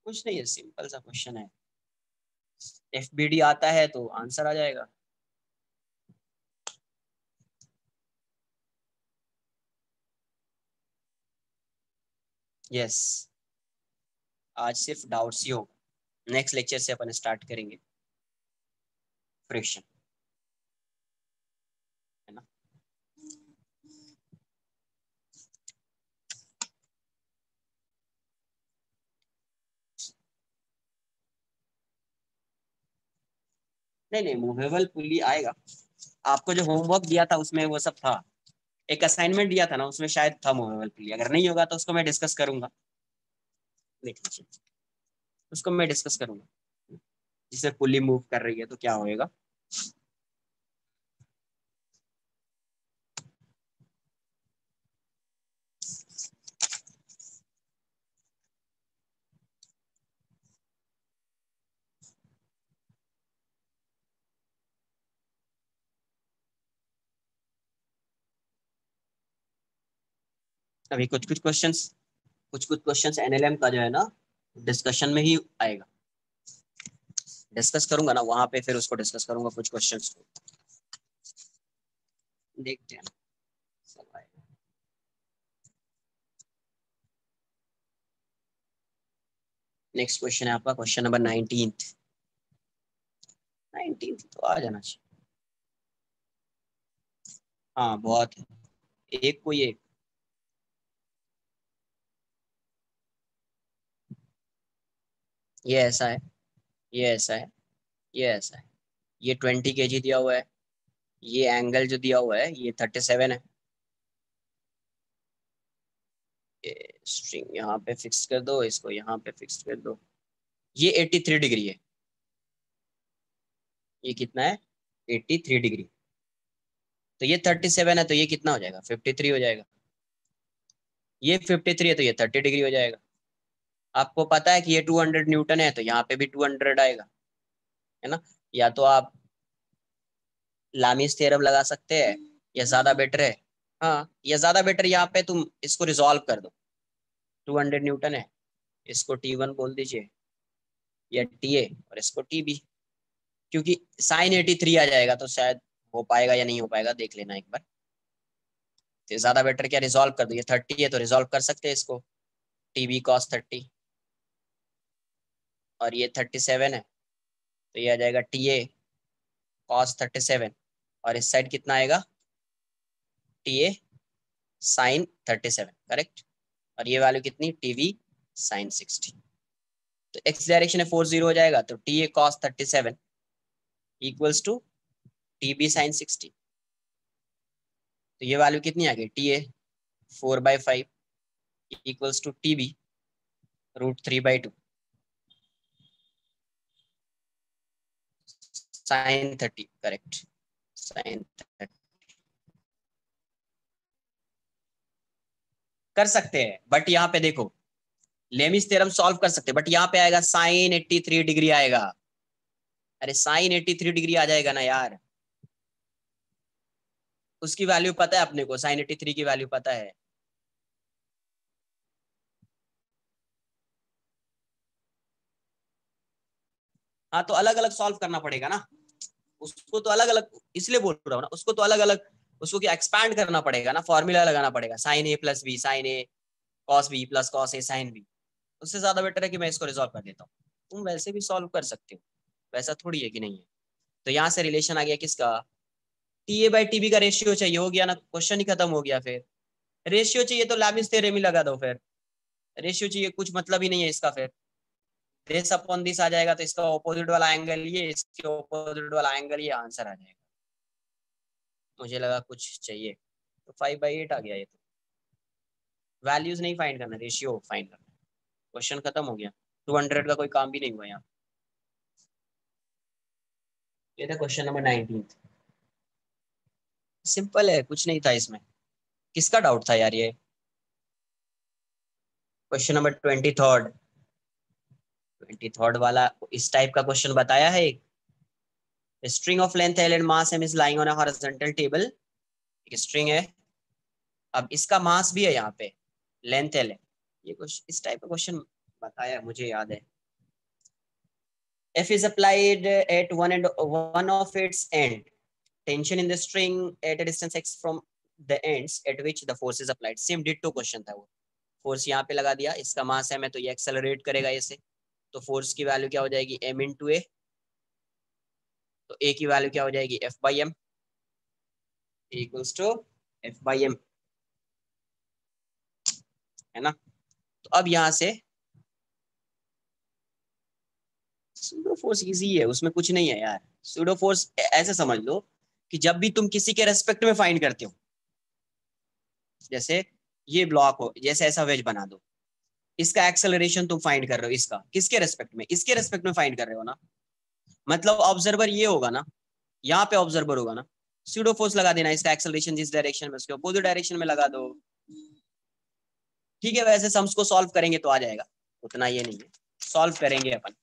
कुछ नहीं है, सिंपल सा क्वेश्चन है। FBD आता है तो आंसर आ जाएगा। यस, आज सिर्फ डाउट्स ही होगा, नेक्स्ट लेक्चर से अपन स्टार्ट करेंगे फ्रिक्शन, है ना। नहीं नहीं, मूवेबल पुली आएगा। आपको जो होमवर्क दिया था उसमें वो सब था, एक असाइनमेंट दिया था ना, उसमें शायद था मूवेबल पुली। अगर नहीं होगा तो उसको मैं डिस्कस करूंगा, देख लीजिए, उसको मैं डिस्कस करूंगा। जिसे पुली मूव कर रही है तो क्या होएगा। अभी कुछ कुछ क्वेश्चंस NLM का जो है ना, डिस्कशन में ही आएगा। डिस्कस करूंगा ना वहां पे, फिर उसको डिस्कस करूंगा कुछ क्वेश्चंस को, देखते हैं सब आएगा। नेक्स्ट क्वेश्चन है आपका, क्वेश्चन नंबर 19। 19 तो आ जाना चाहिए। हाँ बहुत है, एक कोई एक। ये ऐसा है, ये ऐसा है, ये ऐसा है, ये 20 kg दिया हुआ है, ये एंगल जो दिया हुआ है ये 37 है। ये स्ट्रिंग यहाँ पे फिक्स कर दो, इसको यहाँ पे फिक्स कर दो। ये 83 डिग्री है, ये कितना है? 83 डिग्री। तो ये 37 है, तो ये कितना हो जाएगा? 53 हो जाएगा। ये 53 है तो ये 30 डिग्री हो जाएगा। आपको पता है कि ये 200 न्यूटन है, तो यहाँ पे भी 200 आएगा, है ना। या तो आप लामीज थ्योरम लगा सकते हैं, या ज्यादा बेटर है, हाँ, या ज्यादा बेटर यहाँ पे तुम इसको रिजॉल्व कर दो। 200 न्यूटन है, इसको T1 बोल दीजिए, या TA, और इसको TB। क्योंकि sin 83 आ जाएगा, तो शायद हो पाएगा या नहीं हो पाएगा, देख लेना एक बार। तो ज्यादा बेटर क्या, रिजॉल्व कर दो। ये 30 है तो रिजॉल्व कर सकते हैं इसको, TB cos 30, और ये 37 है, तो ये आ जाएगा TA cos 37, और इस साइड कितना आएगा? TA sin 37, correct. और ये वैल्यू कितनी? TB sin 60। तो एक्स डायरेक्शन में 40 हो जाएगा, तो TA cos 37 equals to TB sin 60। तो ये वैल्यू कितनी आ गई? TA 4/5 equals to TB √3/2। sin 30 correct, sin 30 कर सकते हैं, बट यहाँ पे देखो लेमिस थ्योरम सॉल्व कर सकते हैं, बट यहाँ पे आएगा sin 83 डिग्री आएगा। अरे sin 83 डिग्री आ जाएगा ना यार, उसकी वैल्यू पता है अपने को, sin 83 की वैल्यू पता है। हाँ तो अलग अलग सॉल्व करना पड़ेगा ना उसको, तो अलग अलग इसलिए बोल रहा हूँ ना, उसको तो अलग अलग उसको क्या एक्सपैंड करना पड़ेगा ना, फॉर्मूला लगाना पड़ेगा, sign A plus B sign A cos B plus cos A sine B. उससे ज्यादा बेटर है कि मैं इसको रिजॉल्व कर देता हूँ, तुम वैसे भी सॉल्व कर सकते हो, वैसा थोड़ी है कि नहीं है। तो यहाँ से रिलेशन आ गया किसका, T A by T B का रेशियो चाहिए, हो गया ना, क्वेश्चन ही खत्म हो गया। फिर रेशियो चाहिए तो लैबिस थ्योरम ही लगा दो, फिर रेशियो चाहिए कुछ मतलब ही नहीं है इसका, फिर दिस अपॉन दिस आ जाएगा, तो इसका ऑपोजिट वाला एंगल ये, इसके ऑपोजिट वाला एंगल ये, आंसर आ जाएगा। मुझे लगा कुछ चाहिए, तो 5/8 आ गया ये तो। वैल्यूज नहीं फाइंड करना, रेशियो फाइंड करना, क्वेश्चन खत्म हो गया। 200 का कोई काम भी नहीं हुआ यहाँ। ये था क्वेश्चन नंबर 19। सिंपल है, कुछ नहीं था इसमें। किसका डाउट था यार ये, क्वेश्चन नंबर 23rd वाला इस टाइप का क्वेश्चन बताया है एक, string of length L and mass M is lying on a horizontal table. एक स्ट्रिंग है, अब इसका मास भी है यहाँ पे, लेंथ एल है, ये कुछ इस टाइप का क्वेश्चन बताया मुझे याद है। F is applied at one of its end. Tension in the string at a distance x from the ends at which the force is applied. Same ditto question था वो। फोर्स यहाँ पे लगा दिया, इसका मास m है तो ये एक्सेलरेट करेगा ऐसे, तो फोर्स की वैल्यू क्या हो जाएगी m इंटू ए, तो a की वैल्यू क्या हो जाएगी f by M, equals to f by M, है ना। तो अब यहाँ से सूडो फोर्स इजी है, उसमें कुछ नहीं है यार। सूडो फोर्स ऐसे समझ लो कि जब भी तुम किसी के रेस्पेक्ट में फाइंड करते हो, जैसे ये ब्लॉक हो, जैसे ऐसा वेज बना दो, इसका एक्सेलरेशन तुम फाइंड कर रहे हो, इसका किसके रेस्पेक्ट में, इसके रेस्पेक्ट में फाइंड कर रहे हो ना, मतलब ऑब्जर्वर ये होगा ना, यहाँ पे ऑब्जर्वर होगा ना, सूडो फोर्स लगा देना, इसका एक्सेलरेशन जिस डायरेक्शन में उसके अपोजिट डायरेक्शन में लगा दो। ठीक है, वैसे सम्स को सॉल्व करेंगे तो आ जाएगा, उतना ये नहीं है, सॉल्व करेंगे अपन,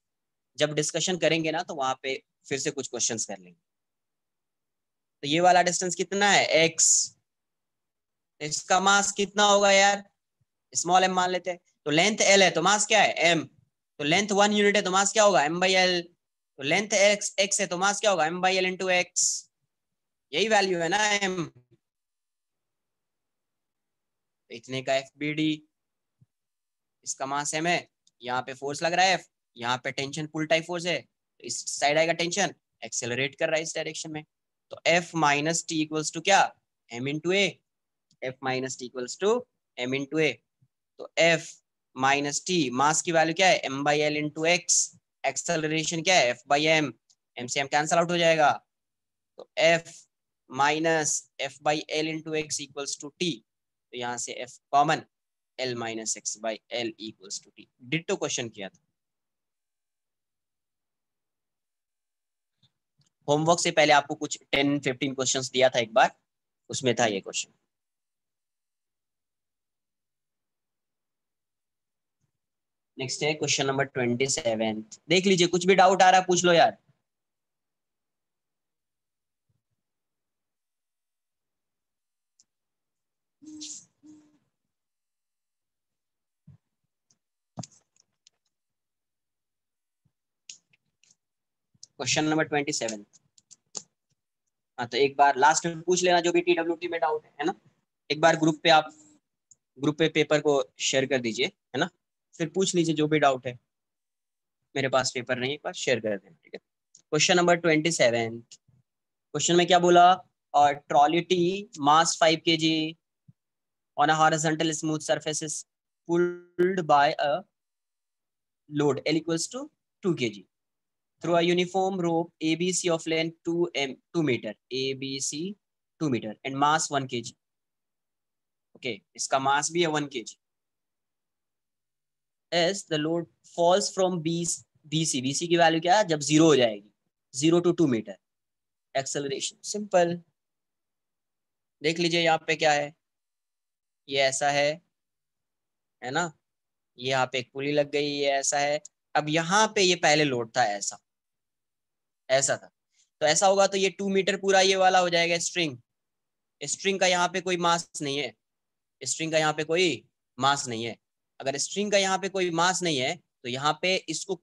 जब डिस्कशन करेंगे ना तो वहां पे फिर से कुछ क्वेश्चंस कर लेंगे। तो ये वाला डिस्टेंस कितना है x, इसका मास कितना होगा यार, स्मॉल m मान लेते हैं, तो लेंथ l है तो मास क्या है m, तो लेंथ 1 यूनिट है तो मास क्या होगा m बाई एल, तो लेंथ x है तो मास क्या होगा m by L into x, यही वैल्यू है ना m। इतने का एफ बी डी, इसका मास m है, यहाँ पे फोर्स लग रहा है F, यहाँ पे टेंशन पुल टाइप फोर्स है, तो इस साइड आएगा टेंशन, एक्सेलरेट कर रहा है इस डायरेक्शन में, तो F minus T equals to क्या, m into A, F minus T equals to m into A, तो F माइनस टी मास की वैल्यू क्या है m by L into X, acceleration क्या है F बाई एम, m से m cancel out हो जाएगा, तो F minus F by L into X equals to T, तो यहाँ से F common, L minus X by L equals to T. Ditto question किया था, होमवर्क से पहले आपको कुछ 10-15 क्वेश्चंस दिया था एक बार, उसमें था ये क्वेश्चन। नेक्स्ट है क्वेश्चन नंबर 27, देख लीजिए, कुछ भी डाउट आ रहा है पूछ लो यार। क्वेश्चन नंबर 27, हाँ तो एक बार लास्ट में पूछ लेना जो भी टीडब्ल्यूटी में डाउट है ना, एक बार ग्रुप पे आप, ग्रुप पे पेपर को शेयर कर दीजिए, है ना, फिर पूछ लीजिए जो भी डाउट है। मेरे पास पेपर नहीं, एक बार शेयर कर देना, ठीक है। क्वेश्चन नंबर 27, क्वेश्चन में क्या बोला, और trolley T mass 5 kg on a horizontal smooth surface is pulled by a load L equals to 2 kg through a uniform rope ABC of length 2 meter, ABC 2 meter and mass 1 kg। Okay, इसका मास भी है 1 kg। as the load falls from BC, BC की value क्या है जब zero हो जाएगी, 0 to 2 metre. Acceleration simple, देख लीजिए यहाँ पे क्या है, ये ऐसा है ना, ये यहाँ पे एक पुली लग गई, ये ऐसा है। अब यहाँ पे ये पहले लोड था, ऐसा ऐसा था, तो ऐसा होगा तो ये 2 मीटर पूरा ये वाला हो जाएगा स्ट्रिंग। स्ट्रिंग का यहाँ पे कोई मास नहीं है, स्ट्रिंग का यहाँ पे कोई मास नहीं है। अगर स्ट्रिंग का यहाँ पे कोई मास नहीं है तो यहाँ पे इसको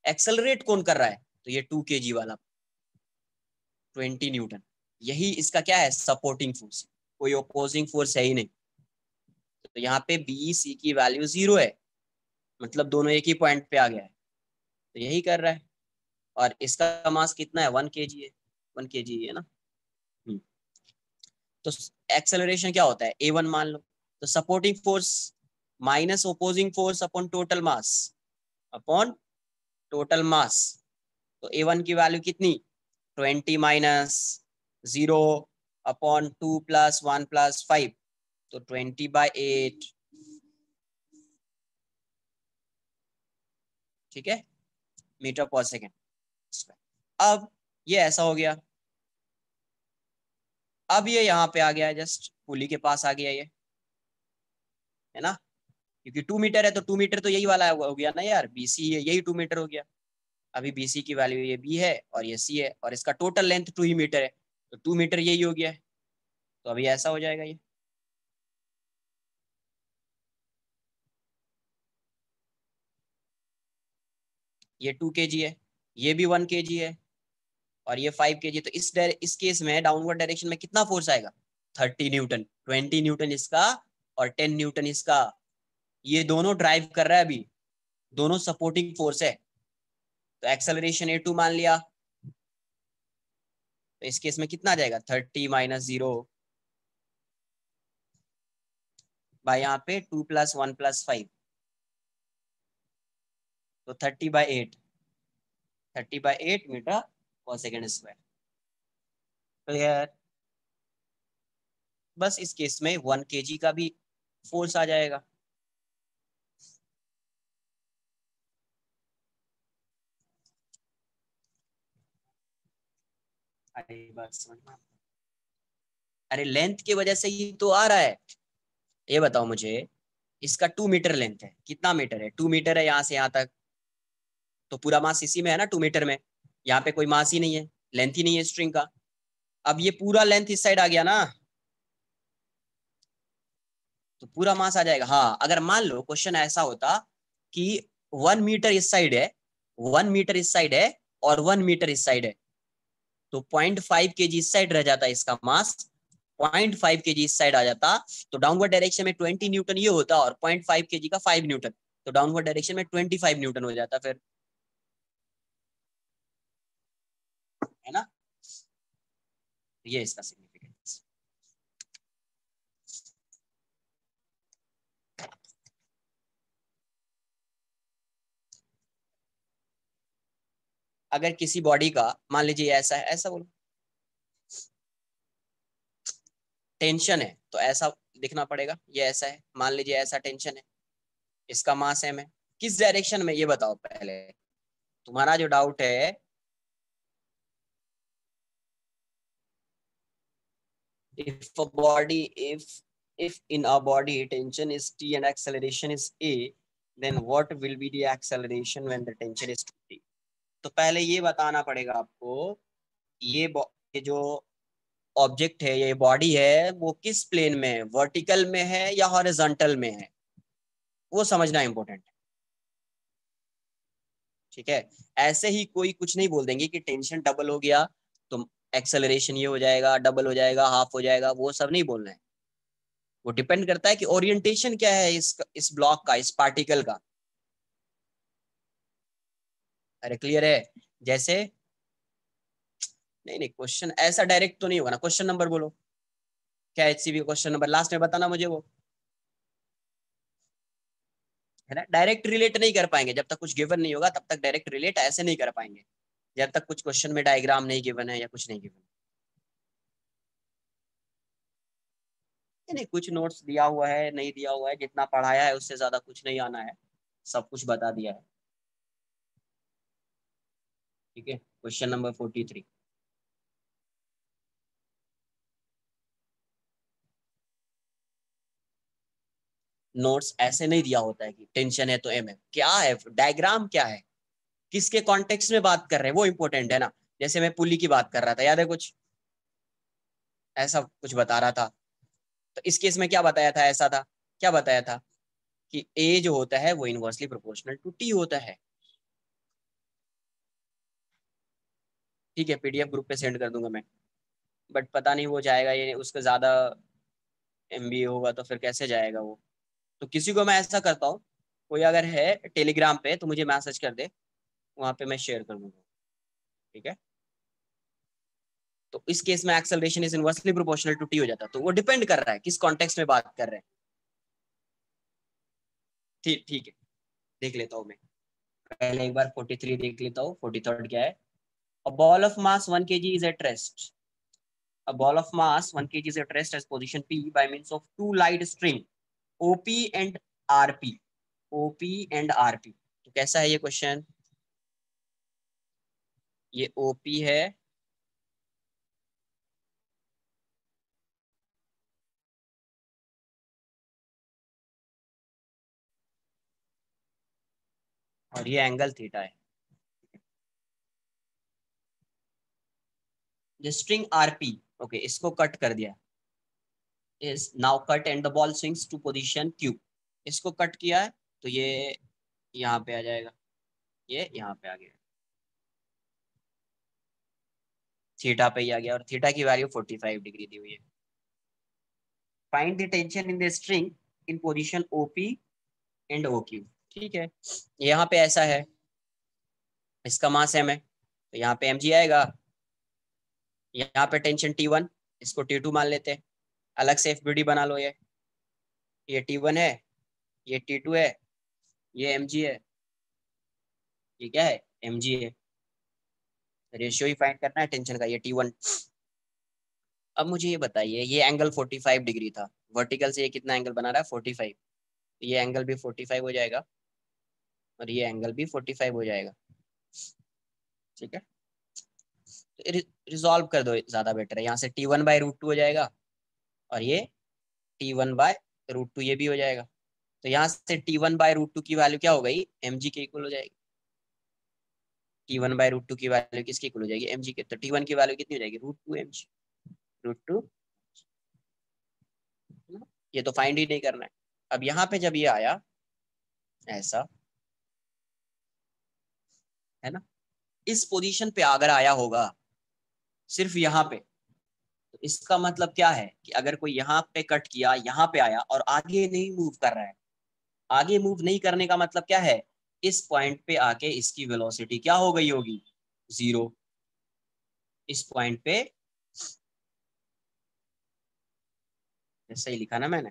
एक्सेलरेट कौन कर रहा है, तो ये 2 kg वाला 20 न्यूटन, यही इसका क्या है, सपोर्टिंग फोर्स। कोई ओपोजिंग फोर्स है ही नहीं, तो यहाँ पे बी सी की वैल्यू 0 है, मतलब दोनों एक ही पॉइंट पे आ गया है, तो यही कर रहा है। और इसका मास कितना है, 1 kg है, 1 kg है ना। हम्म। तो एक्सेलरेशन क्या होता है, A1 मान लो, तो supporting force minus opposing force upon total mass, upon total mass. तो A1 की वैल्यू कितनी, 20 माइनस 0 अपॉन 2 + 1 + 5, तो 20/8, ठीक है, मीटर पर सेकेंड। अब ये ऐसा हो गया, अब ये यहाँ पे आ गया है, जस्ट पुली के पास आ गया ये, है ना, क्योंकि 2 मीटर है तो 2 मीटर तो यही वाला हो गया ना यार, BC है, यही 2 मीटर हो गया। अभी BC की वैल्यू ये B है और ये C है, और इसका टोटल लेंथ 2 ही मीटर है, तो 2 मीटर यही हो गया है। तो अभी ऐसा हो जाएगा ये 2 kg है, ये भी 1 kg है, और ये 5 kg। तो इस केस में डाउनवर्ड डायरेक्शन में कितना फोर्स आएगा, 30 न्यूटन, 20 न्यूटन इसका और 10 न्यूटन इसका, ये दोनों ड्राइव कर रहा है अभी, दोनों सपोर्टिंग फोर्स है। तो एक्सेलरेशन A2 मान लिया, तो इस केस में कितना आ जाएगा, 30 - 0 बाय यहाँ पे 2 + 1 + 5, तो 30/8, 30/8 metre per second square. Clear, बस इस केस में 1 kg का भी फोर्स आ जाएगा। अरे बात समझना, अरे लेंथ की वजह से ही तो आ रहा है। ये बताओ मुझे, इसका 2 मीटर लेंथ है, कितना मीटर है, 2 मीटर है यहाँ से यहाँ तक, तो पूरा मास इसी में है ना 2 मीटर में, यहाँ पे कोई मास ही नहीं है, लेंथ ही नहीं है स्ट्रिंग का। अब ये पूरा लेंथ इस साइड आ गया ना, तो पूरा मास आ जाएगा। हाँ, अगर मान लो क्वेश्चन ऐसा होता कि 1 मीटर इस साइड है, 1 मीटर इस साइड है, और 1 मीटर इस साइड है, तो 0.5 kg इस साइड रह जाता है इसका मास, 0.5 kg इस साइड आ जाता, तो डाउनवर्ड डायरेक्शन में 20 न्यूटन ये होता, और 0.5 kg का 5 न्यूटन, तो डाउनवर्ड डायरेक्शन में 25 न्यूटन हो जाता फिर, है ना। ये इसका सिग्निफिकेंस। अगर किसी बॉडी का मान लीजिए ऐसा है, ऐसा बोलो, टेंशन है, तो ऐसा दिखना पड़ेगा, ये ऐसा है, मान लीजिए ऐसा टेंशन है, इसका मास m है, किस डायरेक्शन में ये बताओ पहले, तुम्हारा जो डाउट है। if a body if in a body tension is T and acceleration is A, then what will be the acceleration when the tension is 2T? तो पहले ये बताना पड़ेगा आपको, ये जो ऑब्जेक्ट है, ये बॉडी है, वो किस प्लेन में है, वर्टिकल में है या हॉरिजॉन्टल में है, वो समझना इंपॉर्टेंट है, ठीक है। ऐसे ही कोई कुछ नहीं बोल देंगे कि टेंशन डबल हो गया तो एक्सेलरेशन ये हो जाएगा, डबल हो जाएगा, हाफ हो जाएगा, वो सब नहीं बोलना है। वो डिपेंड करता है कि ओरिएंटेशन क्या है इस ब्लॉक का, इस पार्टिकल का। अरे क्लियर है, जैसे, नहीं नहीं, क्वेश्चन ऐसा डायरेक्ट तो नहीं होगा ना, क्वेश्चन नंबर बोलो, क्या HCV क्वेश्चन नंबर लास्ट में बताना मुझे वो, है ना। डायरेक्ट रिलेट नहीं कर पाएंगे जब तक कुछ गिवन नहीं होगा, तब तक डायरेक्ट रिलेट ऐसे नहीं कर पाएंगे, जब तक कुछ क्वेश्चन में डायग्राम नहीं गिवन है या कुछ नहीं गिवन। नहीं, कुछ नोट्स दिया हुआ है, नहीं दिया हुआ है, जितना पढ़ाया है उससे ज्यादा कुछ नहीं आना है, सब कुछ बता दिया है। ठीक है, क्वेश्चन नंबर 43। नोट्स ऐसे नहीं दिया होता है कि टेंशन है तो एम है, क्या है डायग्राम, क्या है, किसके कॉन्टेक्स्ट में बात कर रहे हैं वो इंपॉर्टेंट है ना। जैसे मैं पुली की बात कर रहा था, याद है, कुछ ऐसा कुछ बता रहा था। तो इस केस में क्या बताया था, ऐसा था, क्या बताया था कि ए जो होता है वो इनवर्सली प्रोपोर्शनल टू टी होता है। ठीक है, पीडीएफ ग्रुप पे सेंड कर दूंगा मैं, बट पता नहीं वो जाएगा ये, उसका ज्यादा एमबी होगा तो फिर कैसे जाएगा वो। तो किसी को मैं ऐसा करता हूँ, कोई अगर है टेलीग्राम पे तो मुझे मैसेज कर दे, वहां पे मैं शेयर कर दूंगा। ठीक है, तो इस केस में acceleration is inversely proportional to T हो जाता है। तो वो डिपेंड कर रहा है किस कॉन्टेक्स्ट में बात कर रहे हैं। ठीक ठीक है, देख लेता हूँ मैं, पहले एक बार 43 देख लेता हूँ। 43 क्या है? A ball of mass 1 kg is at rest. A ball of mass 1 kg is at rest as position P by means of two light string OP and RP. OP and RP. तो कैसा है ये question? ये OP है और ये angle theta है। जो स्ट्रिंग RP, ओके, इसको कट कर दिया, is now cut and the ball swings to position Q. इसको कट किया है तो ये यहाँ पे आ जाएगा, ये यहाँ पे आ गया, थीटा पे ही आ गया, और थीटा की वैल्यू 45 डिग्री दी हुई है। Find the tension in the string in position OP and OQ। ठीक है, यहाँ पे ऐसा है, इसका मास m है तो यहाँ पे mg आएगा। यहाँ पे टेंशन T1, इसको T2 मान लेते हैं, अलग से FBD बना लो। ये T1 है, ये T2 है, ये mg है, ये क्या है, mg है। रेशियो ही फाइंड करना है टेंशन का, ये T1। अब मुझे ये बताइए, ये एंगल 45 डिग्री था, वर्टिकल से ये कितना एंगल बना रहा है, 45। ये एंगल भी 45 हो जाएगा और ये एंगल भी 45 हो जाएगा। ठीक है, तो रिजॉल्व कर दो, ज्यादा बेटर है। यहाँ से T1/√2 हो जाएगा और ये T1/√2 ये भी हो जाएगा। तो यहाँ से T1/√2 की वैल्यू क्या हो गई, mg के इक्वल हो जाएगी। T1/√2 की वैल्यू किसके इक्वल हो जाएगी, mg के। तो T1 की वैल्यू कितनी हो जाएगी, √2 mg, √2। ये तो फाइंड ही नहीं करना है। अब यहाँ पे जब ये आया ऐसा, है ना, इस पोजीशन पे अगर आया होगा सिर्फ यहाँ पे, तो इसका मतलब क्या है कि अगर कोई यहाँ पे कट किया, यहाँ पे आया और आगे नहीं मूव कर रहा है, आगे मूव नहीं करने का मतलब क्या है, इस पॉइंट पे आके इसकी वेलोसिटी क्या हो गई होगी, 0। इस पॉइंट पे, जैसे ही लिखा ना मैंने,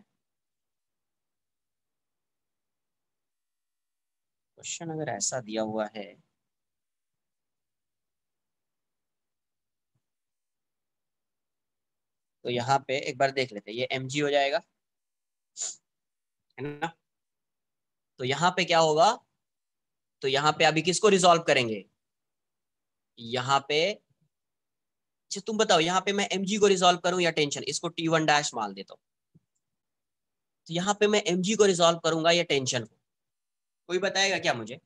क्वेश्चन अगर ऐसा दिया हुआ है, तो यहाँ पे एक बार देख लेते हैं, ये mg हो जाएगा, है ना। तो यहाँ पे क्या होगा, तो यहाँ पे अभी किसको रिजॉल्व करेंगे, यहाँ पे, अच्छा तुम बताओ, यहाँ पे मैं mg को रिजॉल्व करूं या टेंशन, इसको T1 मान देता हूँ। तो यहाँ पे मैं mg को रिजॉल्व करूंगा या टेंशन को, कोई बताएगा क्या मुझे,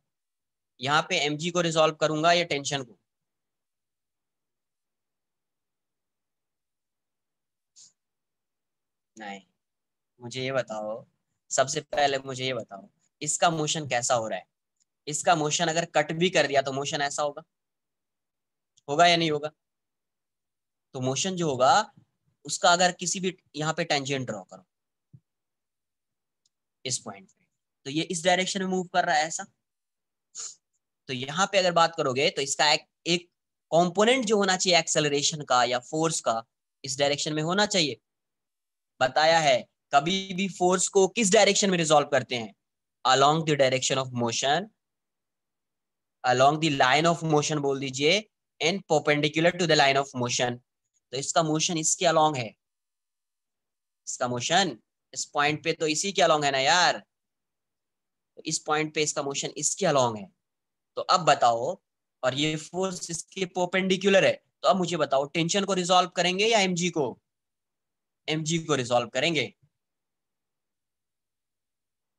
यहाँ पे mg को रिजॉल्व करूंगा या टेंशन को। नहीं, मुझे ये बताओ, सबसे पहले मुझे ये बताओ, इसका मोशन कैसा हो रहा है। इसका मोशन अगर कट भी कर दिया तो मोशन ऐसा होगा, होगा या नहीं होगा। तो मोशन जो होगा उसका, अगर किसी भी यहाँ पे टेंजेंट ड्रॉ करो इस पॉइंट पे, तो ये इस डायरेक्शन में मूव कर रहा है ऐसा। तो यहाँ पे अगर बात करोगे तो इसका एक कंपोनेंट जो होना चाहिए एक्सेलरेशन का या फोर्स का, इस डायरेक्शन में होना चाहिए। बताया है, कभी भी फोर्स को किस डायरेक्शन में रिजॉल्व करते हैं, along the direction of motion, along the line of motion बोल दीजिए, and perpendicular to the line of motion. तो इसका मोशन इसके अलोंग है, इसका मोशन इस पॉइंट पे तो इसी के अलोंग है ना यार। तो इस पॉइंट पे इसका मोशन इसके अलोंग है। तो अब बताओ, और ये फोर्स इसके परपेंडिकुलर है। तो अब मुझे बताओ टेंशन को रिजॉल्व करेंगे या एमजी को? एमजी को रिजॉल्व करेंगे,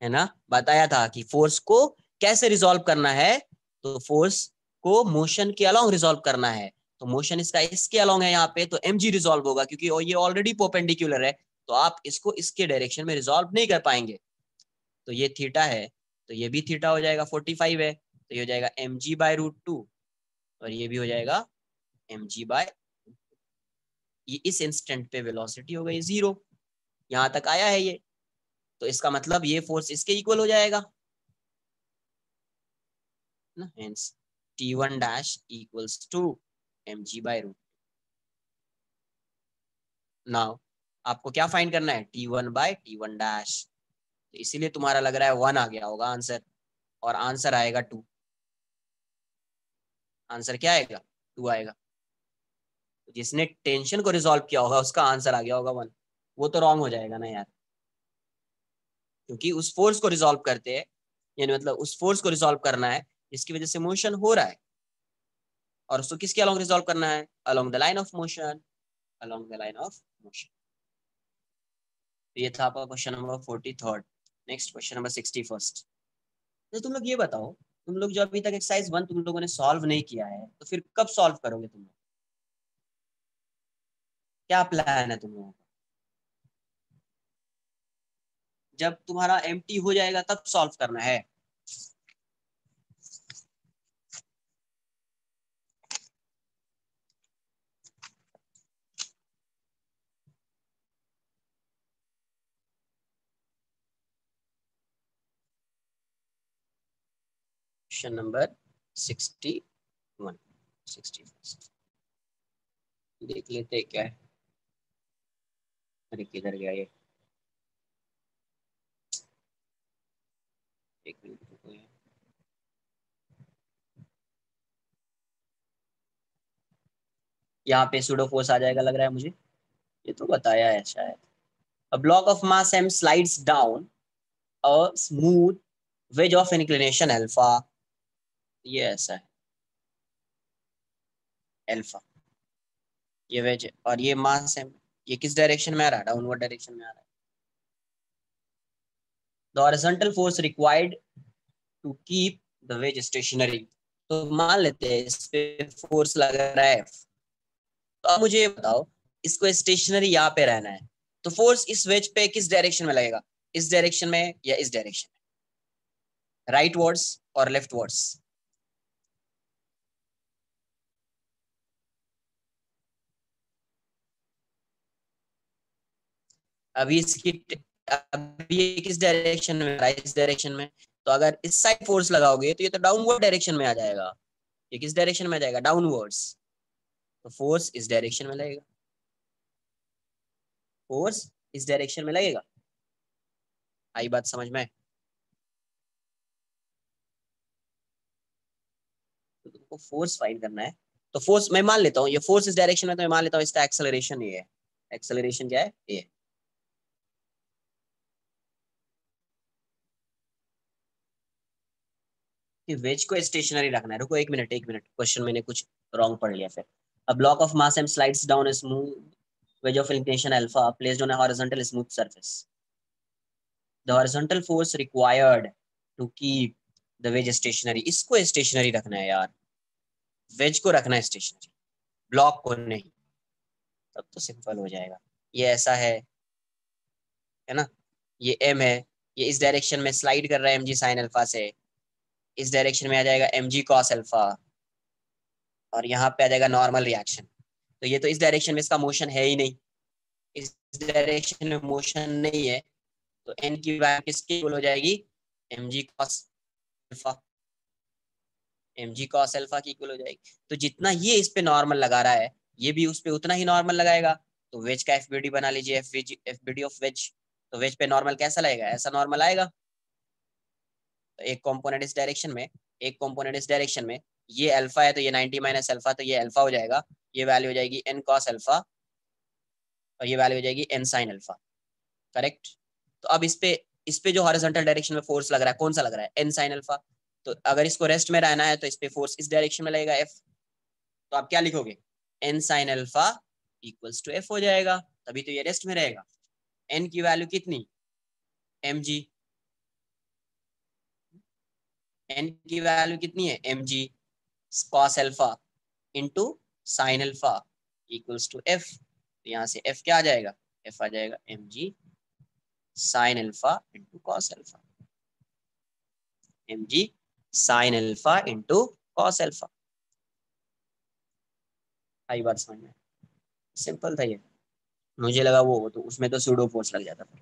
है ना। बताया था कि फोर्स को कैसे रिजॉल्व करना है, तो फोर्स को मोशन के अलोंग रिजॉल्व करना है। तो मोशन इसका इसके अलोंग है यहाँ पे, तो mg रिजॉल्व होगा, क्योंकि ये ऑलरेडी परपेंडिकुलर है, तो आप इसको इसके डायरेक्शन में रिजॉल्व नहीं कर पाएंगे। तो ये थीटा है, तो ये भी थीटा हो जाएगा 45 है, तो ये हो जाएगा mg/√2, और ये भी हो जाएगा mg/, ये इस इंस्टेंट पे वेलोसिटी हो गई 0। यहाँ तक आया है ये, तो इसका मतलब ये फोर्स इसके इक्वल हो जाएगा ना, hence T1 dash equals to mg/√2। Now आपको क्या फाइंड करना है? T1/T1 dash. तो इसीलिए तुम्हारा लग रहा है 1 आ गया होगा आंसर, और आंसर आएगा 2। आंसर क्या आएगा? 2 आएगा। तो जिसने टेंशन को रिजॉल्व किया होगा उसका आंसर आ गया होगा 1। वो तो रॉन्ग हो जाएगा ना यार, क्योंकि उस फोर्स को रिजॉल्व करते हैं, यानी मतलब उस फोर्स को रिजॉल्व करना है जिसकी वजह से मोशन हो रहा है, और उसको किसके अलोंग रिजॉल्व करना है? Along the line of motion, along the line of motion. ये था आपका question number 43। Next question number 61। तो तुम लोग ये बताओ, तुम लोग जो अभी तक एक्सरसाइज 1 तुम लोगों ने सॉल्व नहीं किया है, तो फिर कब सॉल्व करोगे तुम लोग? क्या प्लान है तुम लोगों का? जब तुम्हारा एम्प्टी हो जाएगा तब सॉल्व करना है? क्वेश्चन नंबर 61, 61 देख लेते क्या है। अरे किधर गया ये, एक मिनट रुको यार। यहाँ पे सूडो फोर्स आ जाएगा लग रहा है मुझे, ये तो बताया है शायद। A block of mass m slides down a smooth wedge of inclination alpha। ये ऐसा है अल्फा, ये वेज है, और ये मास है। ये किस डायरेक्शन में आ रहा है? डाउनवर्ड डायरेक्शन में आ रहा है। The horizontal force required to keep the wedge stationary. तो मान लेते हैं इस पे फोर्स लग रहा है, तो अब मुझे ये बताओ इसको स्टेशनरी यहाँ पे रहना है, तो फोर्स इस वेज पे किस डायरेक्शन में लगेगा? इस डायरेक्शन में या इस डायरेक्शन में? राइट वर्ड्स और लेफ्ट वर्ड्स? अभी इसकी, अभी ये किस डायरेक्शन में है? इस डायरेक्शन में। तो अगर इस साइड फोर्स लगाओगे तो ये तो डाउनवर्ड डायरेक्शन में आ जाएगा। ये किस डायरेक्शन में आ जाएगा? डाउनवर्ड्स। तो फोर्स इस डायरेक्शन में लगेगा, फोर्स इस डायरेक्शन में लगेगा। आई बात समझ में? तो तुमको फोर्स फाइंड करना है, तो फोर्स मैं मान लेता हूँ ये फोर्स इस डायरेक्शन में, तो मैं मान लेता हूँ इसका एक्सेलरेशन ये है। एक्सेलरेशन क्या है? ये। कि वेज को स्टेशनरी रखना है। रुको एक मिनट, एक मिनट, क्वेश्चन मैंने कुछ रॉन्ग पढ़ लिया फिर। A block of mass M slides down a smooth wedge of inclination alpha placed on a horizontal smooth surface. The horizontal force required to keep the wedge stationary, इसको stationery रखना है यार, veg को रखना है स्टेशनरी, ब्लॉक को नहीं। तब तो सिंपल हो जाएगा। ये ऐसा है ना, ये एम है, ये इस डायरेक्शन में स्लाइड कर रहा है एम जी साइन अल्फा से, इस डायरेक्शन में आ जाएगा एम जी कॉस अल्फा, और यहाँ पे आ जाएगा नॉर्मल रिएक्शन। तो ये तो इस डायरेक्शन में इसका मोशन है ही नहीं, इस डायरेक्शन में मोशन नहीं है, तो एन की वैल्यू किसकी इक्वल हो जाएगी? M G cos alpha, M G cos alpha की इक्वल हो जाएगी। तो जितना ये इस पे नॉर्मल लगा रहा है, ये भी उस पे उतना ही नॉर्मल लगाएगा। तो वेज का एफबीडी बना लीजिए, एफबीडी ऑफ वेज। तो वेज पे नॉर्मल कैसा लगेगा? ऐसा नॉर्मल आएगा। तो एक कंपोनेंट इस डायरेक्शन में, एक कंपोनेंट इस डायरेक्शन में, ये अल्फा है तो ये 90 माइनस अल्फा, तो ये अल्फा हो जाएगा, ये वैल्यू हो जाएगी एन कॉस अल्फा, और ये वैल्यू हो जाएगी एन साइन अल्फा। करेक्ट। तो अब इस पे जो हॉरिजॉन्टल डायरेक्शन में फोर्स लग रहा है कौन सा लग रहा है? N sine alpha. तो अगर इसको रेस्ट में रहना है तो इस पे फोर्स इस डायरेक्शन में लगेगा एफ। तो आप क्या लिखोगे, N sine alpha equals to F हो जाएगा, तभी तो ये रेस्ट में रहेगा। एन की वैल्यू कितनी, एम जी, एन की वैल्यू कितनी है M G cos alpha into sine alpha equals to F. यहाँ से एफ क्या आ जाएगा, एफ आ जाएगा M G sine alpha into cos alpha, M G sine alpha into cos alpha. आई बात समझ में, सिंपल था ये। मुझे लगा वो तो उसमें तो सूडो फोर्स लग जाता था।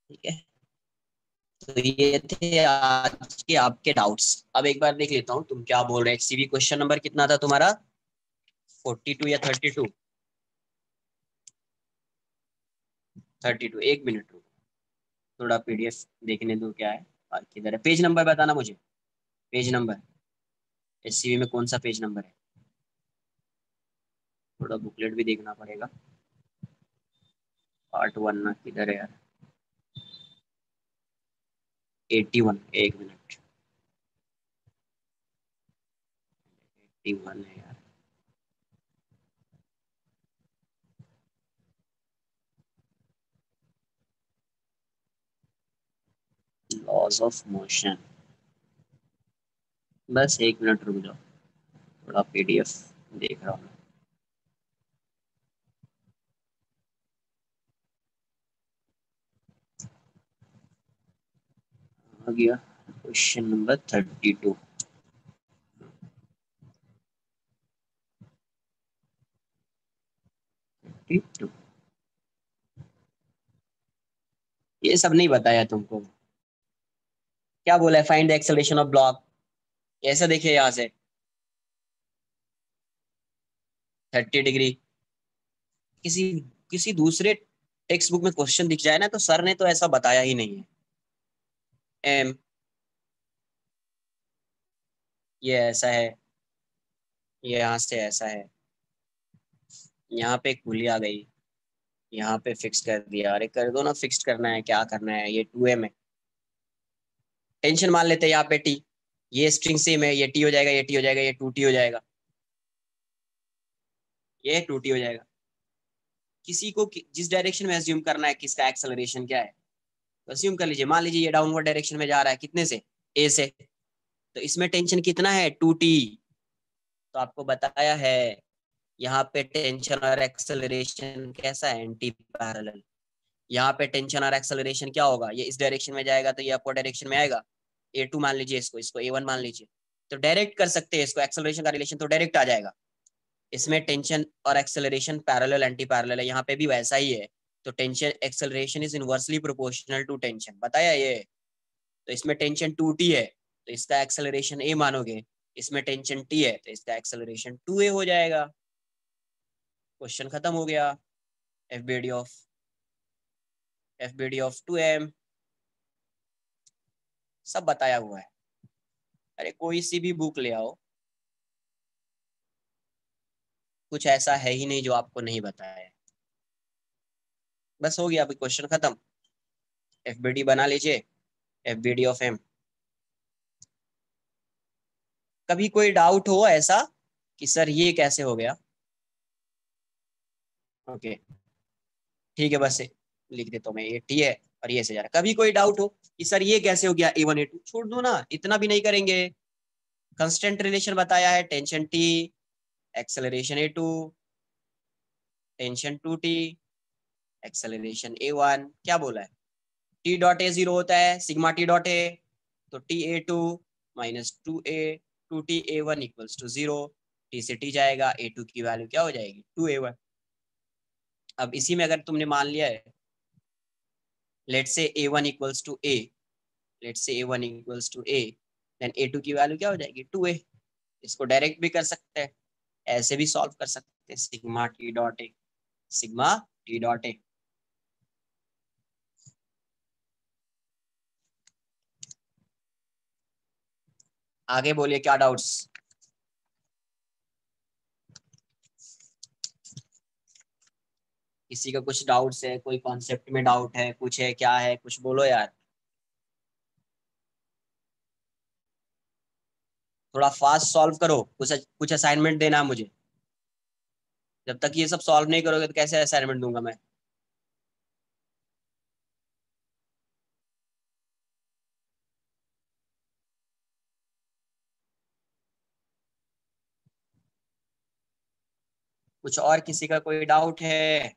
ठीक है, तो ये थे आज के आपके डाउट्स। अब एक बार देख लेता हूँ तुम क्या बोल रहे हैं। सीवी क्वेश्चन नंबर कितना था तुम्हारा, 42 या 32? 32। एक मिनट रुको, थोड़ा पीडीएफ देखने दो क्या है और किधर है। पेज नंबर बताना मुझे, पेज नंबर, एससीवी में कौन सा पेज नंबर है। थोड़ा बुकलेट भी देखना पड़ेगा। पार्ट 1 ना किधर है यार, 81। एक मिनट, 81 है यार। लॉज ऑफ मोशन, बस एक मिनट रुक जाओ, थोड़ा पीडीएफ देख रहा हूँ। आ गया क्वेश्चन नंबर 32। 32 ये सब नहीं बताया तुमको। क्या बोला है, find the acceleration of block. ऐसा देखिए यहाँ से 30 डिग्री। किसी किसी दूसरे टेक्स्ट बुक में क्वेश्चन दिख जाए ना तो सर ने तो ऐसा बताया ही नहीं है। एम, ये ऐसा है, ये यहाँ से ऐसा है, यहाँ पे एक पुली आ गई, यहाँ पे फिक्स कर दिया। अरे कर दो ना, फिक्स करना है, क्या करना है। ये 2m है, टेंशन मान लेते हैं यहाँ पे टी। ये स्ट्रिंग सेम है, ये टी हो जाएगा, ये टी हो जाएगा, ये 2t हो जाएगा, ये 2t हो जाएगा। किसी को जिस डायरेक्शन में एज्यूम करना है किसका एक्सेलरेशन क्या है, तो अज्यूम कर लीजिए। मान लीजिए ये डाउनवर्ड डायरेक्शन में जा रहा है, कितने से, ए से, तो इसमें टेंशन कितना है, 2t। तो आपको बताया है यहाँ पे टेंशन और एक्सेलरेशन कैसा है, एंटी पैरेलल। यहाँ पे टेंशन और एक्सेलरेशन क्या होगा, ये इस डायरेक्शन में जाएगा तो ये अपवर्ड डायरेक्शन में आएगा। A2 मान लीजिए, इसको इसको A1 मान लीजिए, तो डायरेक्ट कर सकते हैं इसको, एक्सेलरेशन का रिलेशन तो डायरेक्ट आ जाएगा। इसमें टेंशन और एक्सेलरेशन पैरेलल एंटी पैरेलल है, यहाँ पे भी वैसा ही है। तो tension acceleration is inversely proportional to tension, बताया ये। तो इसमें टेंशन 2t है तो इसका एक्सेलरेशन a मानोगे, इसमें टेंशन t है तो इसका एक्सेलरेशन 2a हो जाएगा। क्वेश्चन खत्म हो गया। F B D of 2m सब बताया हुआ है। अरे कोई सी भी बुक ले आओ, कुछ ऐसा है ही नहीं जो आपको नहीं बताया है। बस हो गया, अभी क्वेश्चन खत्म। एफ बना लीजिए, F B D of m। कभी कोई डाउट हो ऐसा कि सर ये कैसे हो गया, ओके ठीक है, बस लिख देता हूँ मैं, ये टी है और ये से जा रहा है। कभी कोई डाउट हो कि सर ये कैसे हो गया, A1 A2, छोड़ दो ना, इतना भी नहीं करेंगे। कंस्टेंट रिलेशन बताया है, tension T, acceleration A2, tension 2t, acceleration A1। क्या बोला है, टी डॉट ए जीरो होता है, सिग्मा टी डॉट ए, तो TA2 minus 2A 2t A1 equals to 0। T से टी जाएगा, A2 की वैल्यू क्या हो जाएगी, 2A1। अब इसी में अगर तुमने मान लिया है, लेट से A1 equals to A, late से A1 equals to A, then A2 की वैल्यू क्या हो जाएगी, 2A। इसको डायरेक्ट भी कर सकते हैं, ऐसे भी सॉल्व कर सकते हैं, सिग्मा टी डॉट ए, सिग्मा टी डॉट ए। आगे बोलिए क्या डाउट्स। किसी का कुछ डाउट्स है, कोई कॉन्सेप्ट में डाउट है, कुछ है, क्या है, कुछ बोलो यार। थोड़ा फास्ट सॉल्व करो, कुछ कुछ असाइनमेंट देना है मुझे। जब तक ये सब सॉल्व नहीं करोगे तो कैसे असाइनमेंट दूंगा मैं। कुछ और किसी का कोई डाउट है?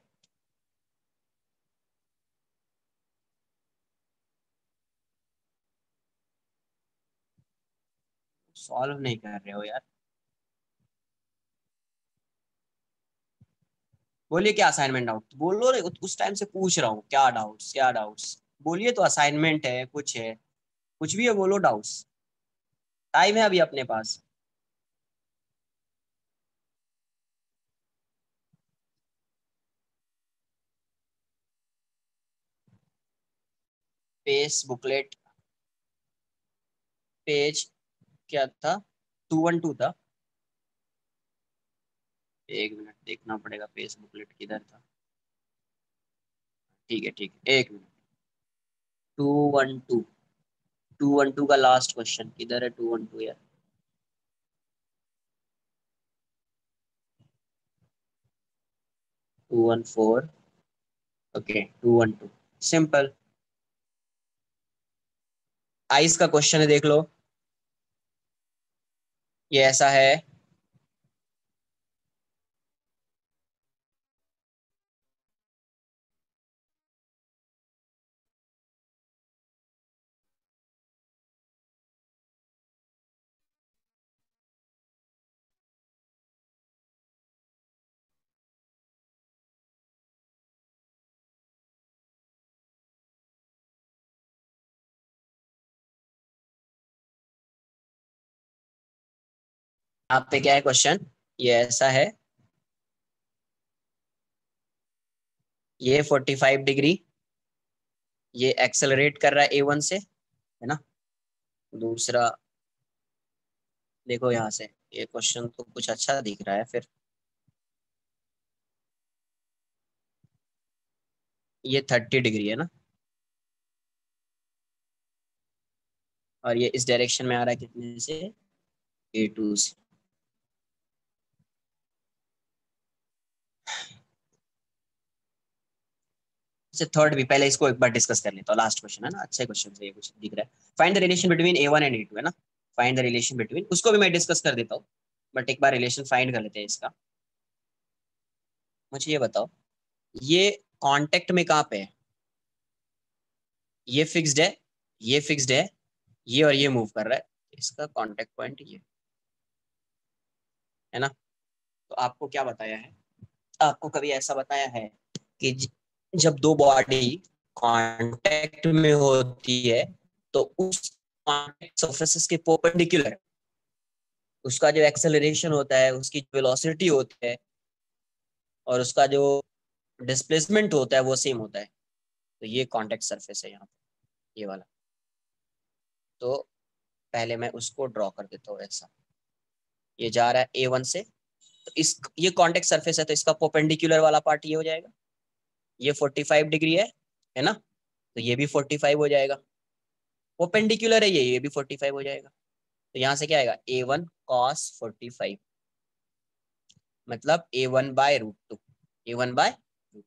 सॉल्व नहीं कर रहे हो यार। बोलिए क्या असाइनमेंट डाउट बोलो रे, उस टाइम से पूछ रहा हूँ क्या डाउट्स क्या डाउट्स। बोलिए तो, असाइनमेंट है कुछ है, कुछ भी है बोलो डाउट्स। टाइम है अभी अपने पास। पेज बुकलेट, पेज क्या था? 212 था। एक मिनट देखना पड़ेगा पेज बुकलेट किधर था। ठीक है ठीक है, एक मिनट। 212, 212 का लास्ट क्वेश्चन किधर है? 212 यार, 214। Okay 212, simple. आइस का क्वेश्चन है, देख लो। ये ऐसा है। आप पे क्या है क्वेश्चन? ये ऐसा है। ये 45 डिग्री, ये एक्सेलरेट कर रहा है A1 से, है ना। दूसरा, देखो यहाँ से, ये क्वेश्चन तो कुछ अच्छा दिख रहा है फिर। ये 30 डिग्री है ना, और ये इस डायरेक्शन में आ रहा है कितने से? A2 से। अच्छा थर्ड भी, पहले इसको एक बार डिस्कस कर लेता हूँ, लास्ट क्वेश्चन है ना, अच्छा क्वेश्चन से ये कुछ दिख रहा है। Find the relation between A1 and A2, है ना। फाइंड द रिलेशन बिटवीन, उसको भी मैं डिस्कस कर देता हूँ, बट एक बार रिलेशन फाइंड कर लेते हैं इसका। मुझे ये बताओ, ये कांटेक्ट में कहाँ पे है? ये फिक्स्ड है, ये फिक्स्ड है, ये और ये मूव कर रहा है, इसका कांटेक्ट पॉइंट ये, है ना। तो आपको क्या बताया है, आपको कभी ऐसा बताया है कि जब दो बॉडी कांटेक्ट में होती है तो उस कांटेक्ट सरफेसेस के परपेंडिकुलर उसका जो एक्सेलरेशन होता है, उसकी वेलोसिटी होती है, और उसका जो डिस्प्लेसमेंट होता है वो सेम होता है। तो ये कांटेक्ट सरफेस है यहाँ पे, ये वाला। तो पहले मैं उसको ड्रॉ कर देता हूँ ऐसा। ये जा रहा है A1 से, तो इस ये कांटेक्ट सरफेस है तो इसका परपेंडिकुलर वाला पार्ट ये हो जाएगा। ये 45 डिग्री है ना, तो ये भी 45 हो जाएगा। परपेंडिकुलर है ये भी 45 हो जाएगा। तो यहाँ से क्या आएगा? A1 cos 45, मतलब A1/√2, A1/√2।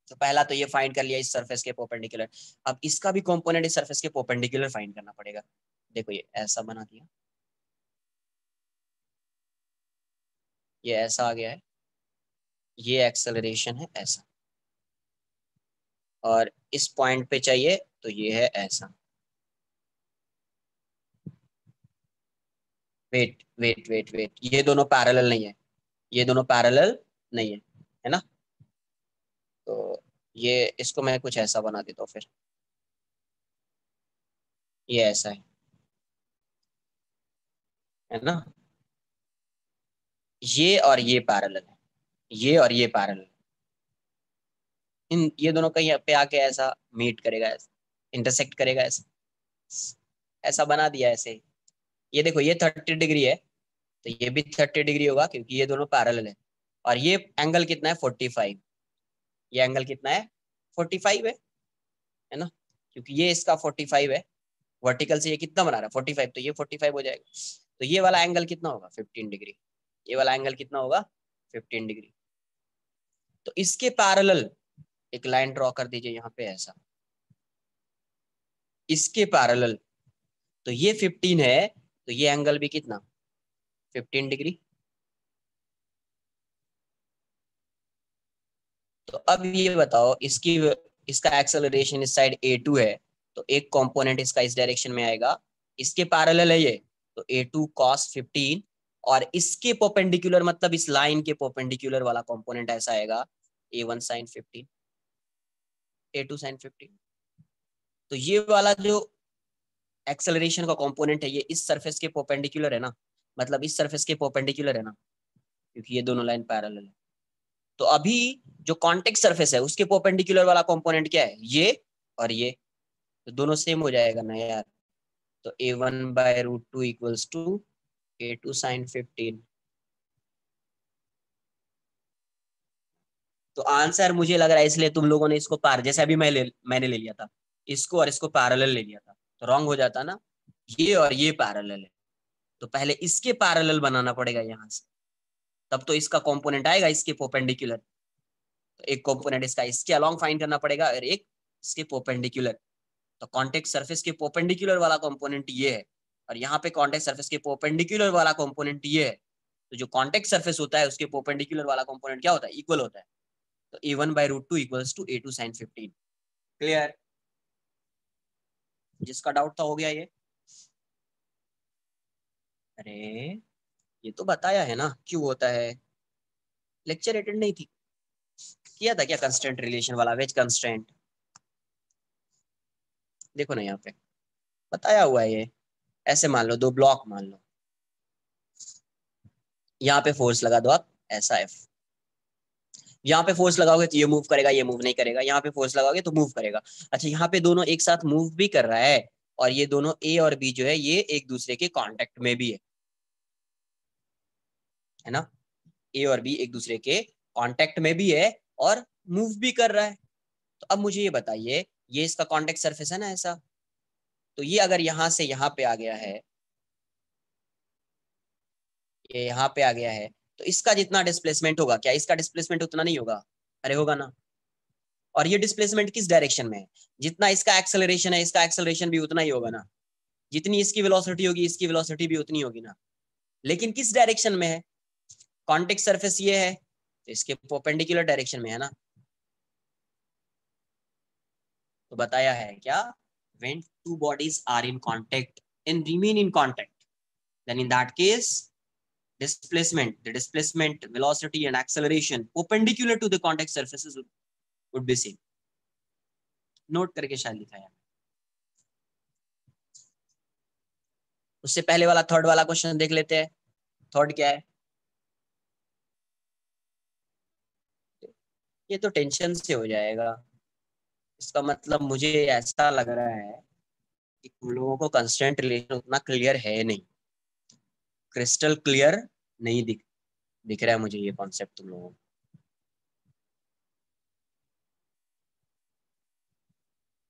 तो पहला तो ये फाइंड कर लिया इस सरफेस के परपेंडिकुलर। अब इसका भी कंपोनेंट इस सरफेस के परपेंडिकुलर फाइंड करना पड़ेगा। देखो ये ऐसा बना दिया, ये ऐसा आ गया है, ये एक्सेलरेशन है ऐसा, और इस पॉइंट पे चाहिए तो ये है ऐसा। वेट वेट वेट वेट, ये दोनों पैरेलल नहीं है, ये दोनों पैरेलल नहीं है ना। तो ये इसको मैं कुछ ऐसा बना देता हूँ फिर। ये ऐसा है ना। ये और ये पैरेलल है, ये और ये पैरेलल। इन ये दोनों कहीं पे आके ऐसा मीट करेगा, ऐसा इंटरसेक्ट करेगा ऐसा, ऐसा बना दिया ऐसे। ये देखो ये 30 डिग्री है, तो ये भी 30 डिग्री होगा क्योंकि ये दोनों पैरेलल है। और ये एंगल कितना है? 45। ये एंगल कितना है? 45 है ना, क्योंकि ये इसका 45 है, वर्टिकल से ये कितना बना रहा है 45, तो ये 45 हो जाएगा। तो ये वाला एंगल कितना होगा 15 डिग्री, ये वाला एंगल कितना होगा 15 डिग्री। तो इसके पैरेलल एक लाइन ड्रॉ कर दीजिए यहाँ पे ऐसा, इसके पैरेलल, तो ये 15 है, तो ये एंगल भी कितना 15 डिग्री। तो अब ये बताओ इसकी, इसका एक्सेलरेशन इस साइड a2 है, तो एक कंपोनेंट इसका इस डायरेक्शन में आएगा, इसके पैरेलल है ये, तो a2 cos 15, और इसके परपेंडिकुलर मतलब इस लाइन के परपेंडिकुलर वाला कंपोनेंट ऐसा आएगा a1 sin 15, a2 sin 15। तो ये वाला जो एक्सेलरेशन का कंपोनेंट है ये इस सरफेस के परपेंडिकुलर है ना, मतलब इस सरफेस के परपेंडिकुलर है ना, क्योंकि ये दोनों लाइन पैरेलल है। तो अभी जो कॉन्टेक्ट सरफेस है उसके परपेंडिकुलर वाला कंपोनेंट क्या है, ये और ये, तो दोनों सेम हो जाएगा ना यार। तो a1/√2 equals to a2 sin 15। तो आंसर मुझे लग रहा है, इसलिए तुम लोगों ने इसको पार, जैसे अभी मैंने ले लिया था इसको और इसको पैरेलल ले लिया था, तो रॉन्ग हो जाता ना, ये और ये पैरेलल है, तो पहले इसके पैरेलल बनाना पड़ेगा यहाँ से, तब तो इसका कंपोनेंट आएगा इसके परपेंडिकुलर। तो एक कंपोनेंट इसका इसके अलोंग फाइंड करना पड़ेगा और एक इसके परपेंडिकुलर। तो कॉन्टेक्ट सरफेस के परपेंडिकुलर वाला कंपोनेंट ये है, और यहाँ पे कॉन्टेक्ट सरफेस के परपेंडिकुलर वाला कंपोनेंट ये है। तो जो कॉन्टेक्ट सरफेस होता है उसके परपेंडिकुलर वाला कंपोनेंट क्या होता है, इक्वल होता है। तो a1/√2 equals to a2 sin 15। Clear, जिसका डाउट था हो गया ये। अरे ये तो बताया है ना क्यों होता है, लेक्चर अटेंड नहीं थी, किया था क्या कंस्ट्रेंट रिलेशन वाला, वेज कंस्ट्रेंट, देखो ना यहाँ पे बताया हुआ है ये। ऐसे मान लो दो ब्लॉक मान लो, यहाँ पे फोर्स लगा दो आप ऐसा F, यहाँ पे फोर्स लगाओगे तो ये मूव करेगा, ये मूव नहीं करेगा, यहाँ पे फोर्स लगाओगे तो मूव करेगा। अच्छा यहाँ पे दोनों एक साथ मूव भी कर रहा है, और ये दोनों A और B जो है ये एक दूसरे के कांटेक्ट में भी है ना, A और B एक दूसरे के कांटेक्ट में भी है और मूव भी कर रहा है। तो अब मुझे ये बताइए, ये इसका कांटेक्ट सरफेस है ना ऐसा, तो ये अगर यहाँ से यहाँ पे आ गया है, ये यहाँ पे आ गया है, तो इसका जितना डिस्प्लेसमेंट होगा क्या इसका डिस्प्लेसमेंट उतना नहीं होगा, अरे होगा ना। और ये डिस्प्लेसमेंट किस डायरेक्शन में है, जितना इसका एक्सेलरेशन है इसका एक्सेलरेशन भी उतना ही होगा ना, जितनी इसकी वेलोसिटी होगी इसकी वेलोसिटी भी उतनी होगी ना, लेकिन किस डायरेक्शन में है, कॉन्टेक्ट सरफेस ये है तो इसके परपेंडिकुलर डायरेक्शन में है ना। तो बताया है क्या, when two bodies are in contact and remain in contact, then in that case displacement, the displacement velocity and acceleration perpendicular to the contact surfaces would be same। Note करके शायद लिखा है। उससे पहले वाला थर्ड वाला क्वेश्चन देख लेते हैं, थर्ड क्या है। ये तो टेंशन से हो जाएगा, इसका मतलब मुझे ऐसा लग रहा है कि तुम लोगों को कंस्टेंट रिलेशन उतना क्लियर है नहीं, क्रिस्टल क्लियर नहीं दिख रहा है मुझे ये कॉन्सेप्ट तुम लोगों को।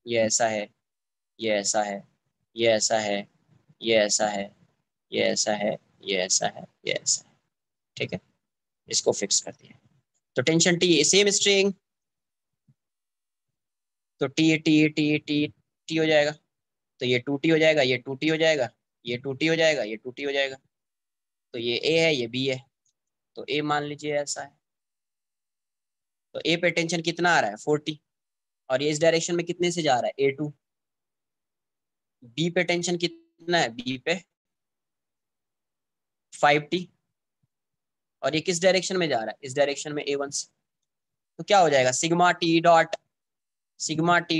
ये ऐसा है, ये ऐसा है, ये ऐसा है, ये ऐसा है, ये ऐसा है, ये ऐसा है, ये ऐसा है, ठीक है, इसको फिक्स कर दिया। तो टेंशन टी सेम स्ट्रिंग, तो T T T T T हो जाएगा, तो ये टू टी हो जाएगा, ये टू टी हो जाएगा, ये टू टी हो जाएगा, ये टू टी हो जाएगा। तो ये ए है ये बी है, तो ए मान लीजिए ऐसा है, तो ए पे टेंशन कितना आ रहा है 40, और ये इस डायरेक्शन में कितने से जा रहा है A2। बी पे टेंशन कितना है, बी पे 5T, और ये किस डायरेक्शन में जा रहा है, इस डायरेक्शन में A1 से। तो क्या हो जाएगा sigma T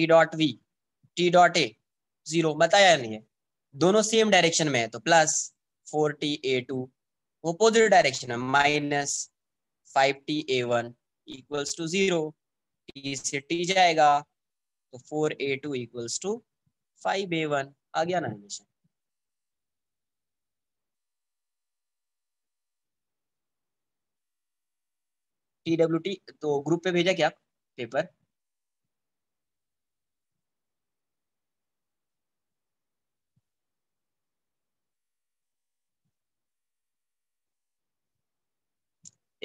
dot V, T dot A 0, बताया नहीं है, दोनों सेम डायरेक्शन में है तो plus 4T A2, opposite direction में -5T A1 equals to 0, T से टी जाएगा तो 4A2 इक्वल्स टू 5A1, आ गया ना हमेशा। TWT तो ग्रुप पे भेजा क्या पेपर,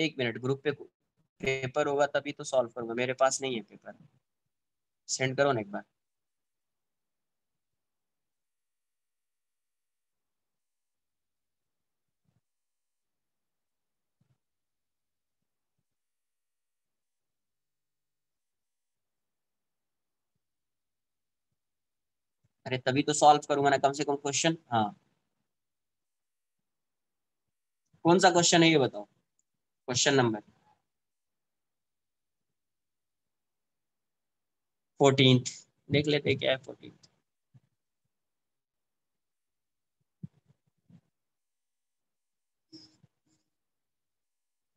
एक मिनट, ग्रुप पे पेपर होगा तभी तो सॉल्व करूंगा, मेरे पास नहीं है पेपर। सेंड करो ना एक बार। अरे तभी तो सॉल्व करूंगा ना, कम से कम क्वेश्चन। हाँ, कौन सा क्वेश्चन है ये बताओ, क्वेश्चन नंबर। 14th। देख लेते क्या है 14th।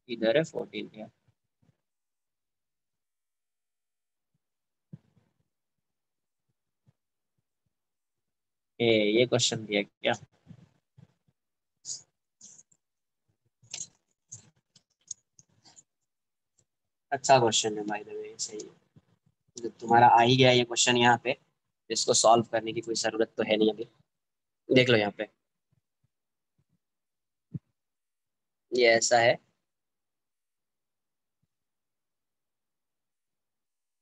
इधर है 14th यार। ये क्वेश्चन दिया क्या? अच्छा क्वेश्चन है भाई, द वे सही है। तो तुम्हारा आ ही गया ये क्वेश्चन यहाँ पे, इसको सॉल्व करने की कोई जरूरत तो है नहीं अभी। देख लो यहाँ पे, ये ऐसा है,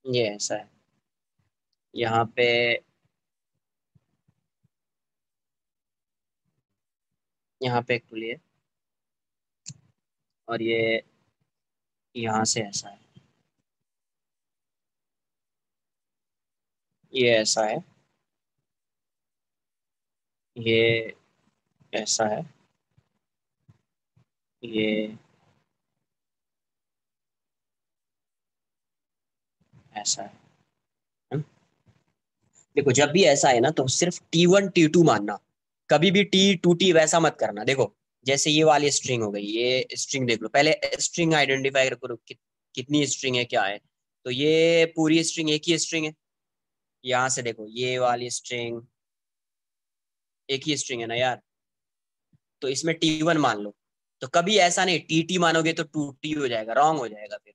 ये ऐसा है। यहाँ पे, यहाँ पे एक पुली है, और ये यहाँ से ऐसा है, ये ऐसा है, ये ऐसा है, ये ऐसा है। हम्म? देखो जब भी ऐसा है ना तो सिर्फ T1 T2 मानना, कभी भी T2T वैसा मत करना। देखो जैसे ये वाली स्ट्रिंग हो गई, ये स्ट्रिंग देख लो पहले, स्ट्रिंग आइडेंटिफाई करो कितनी स्ट्रिंग है क्या है। तो ये पूरी स्ट्रिंग एक ही स्ट्रिंग है। यहाँ से देखो ये वाली स्ट्रिंग एक ही स्ट्रिंग है ना यार, तो इसमें T1 मान लो। तो कभी ऐसा नहीं TT मानोगे तो 2T हो जाएगा, रॉन्ग हो जाएगा फिर,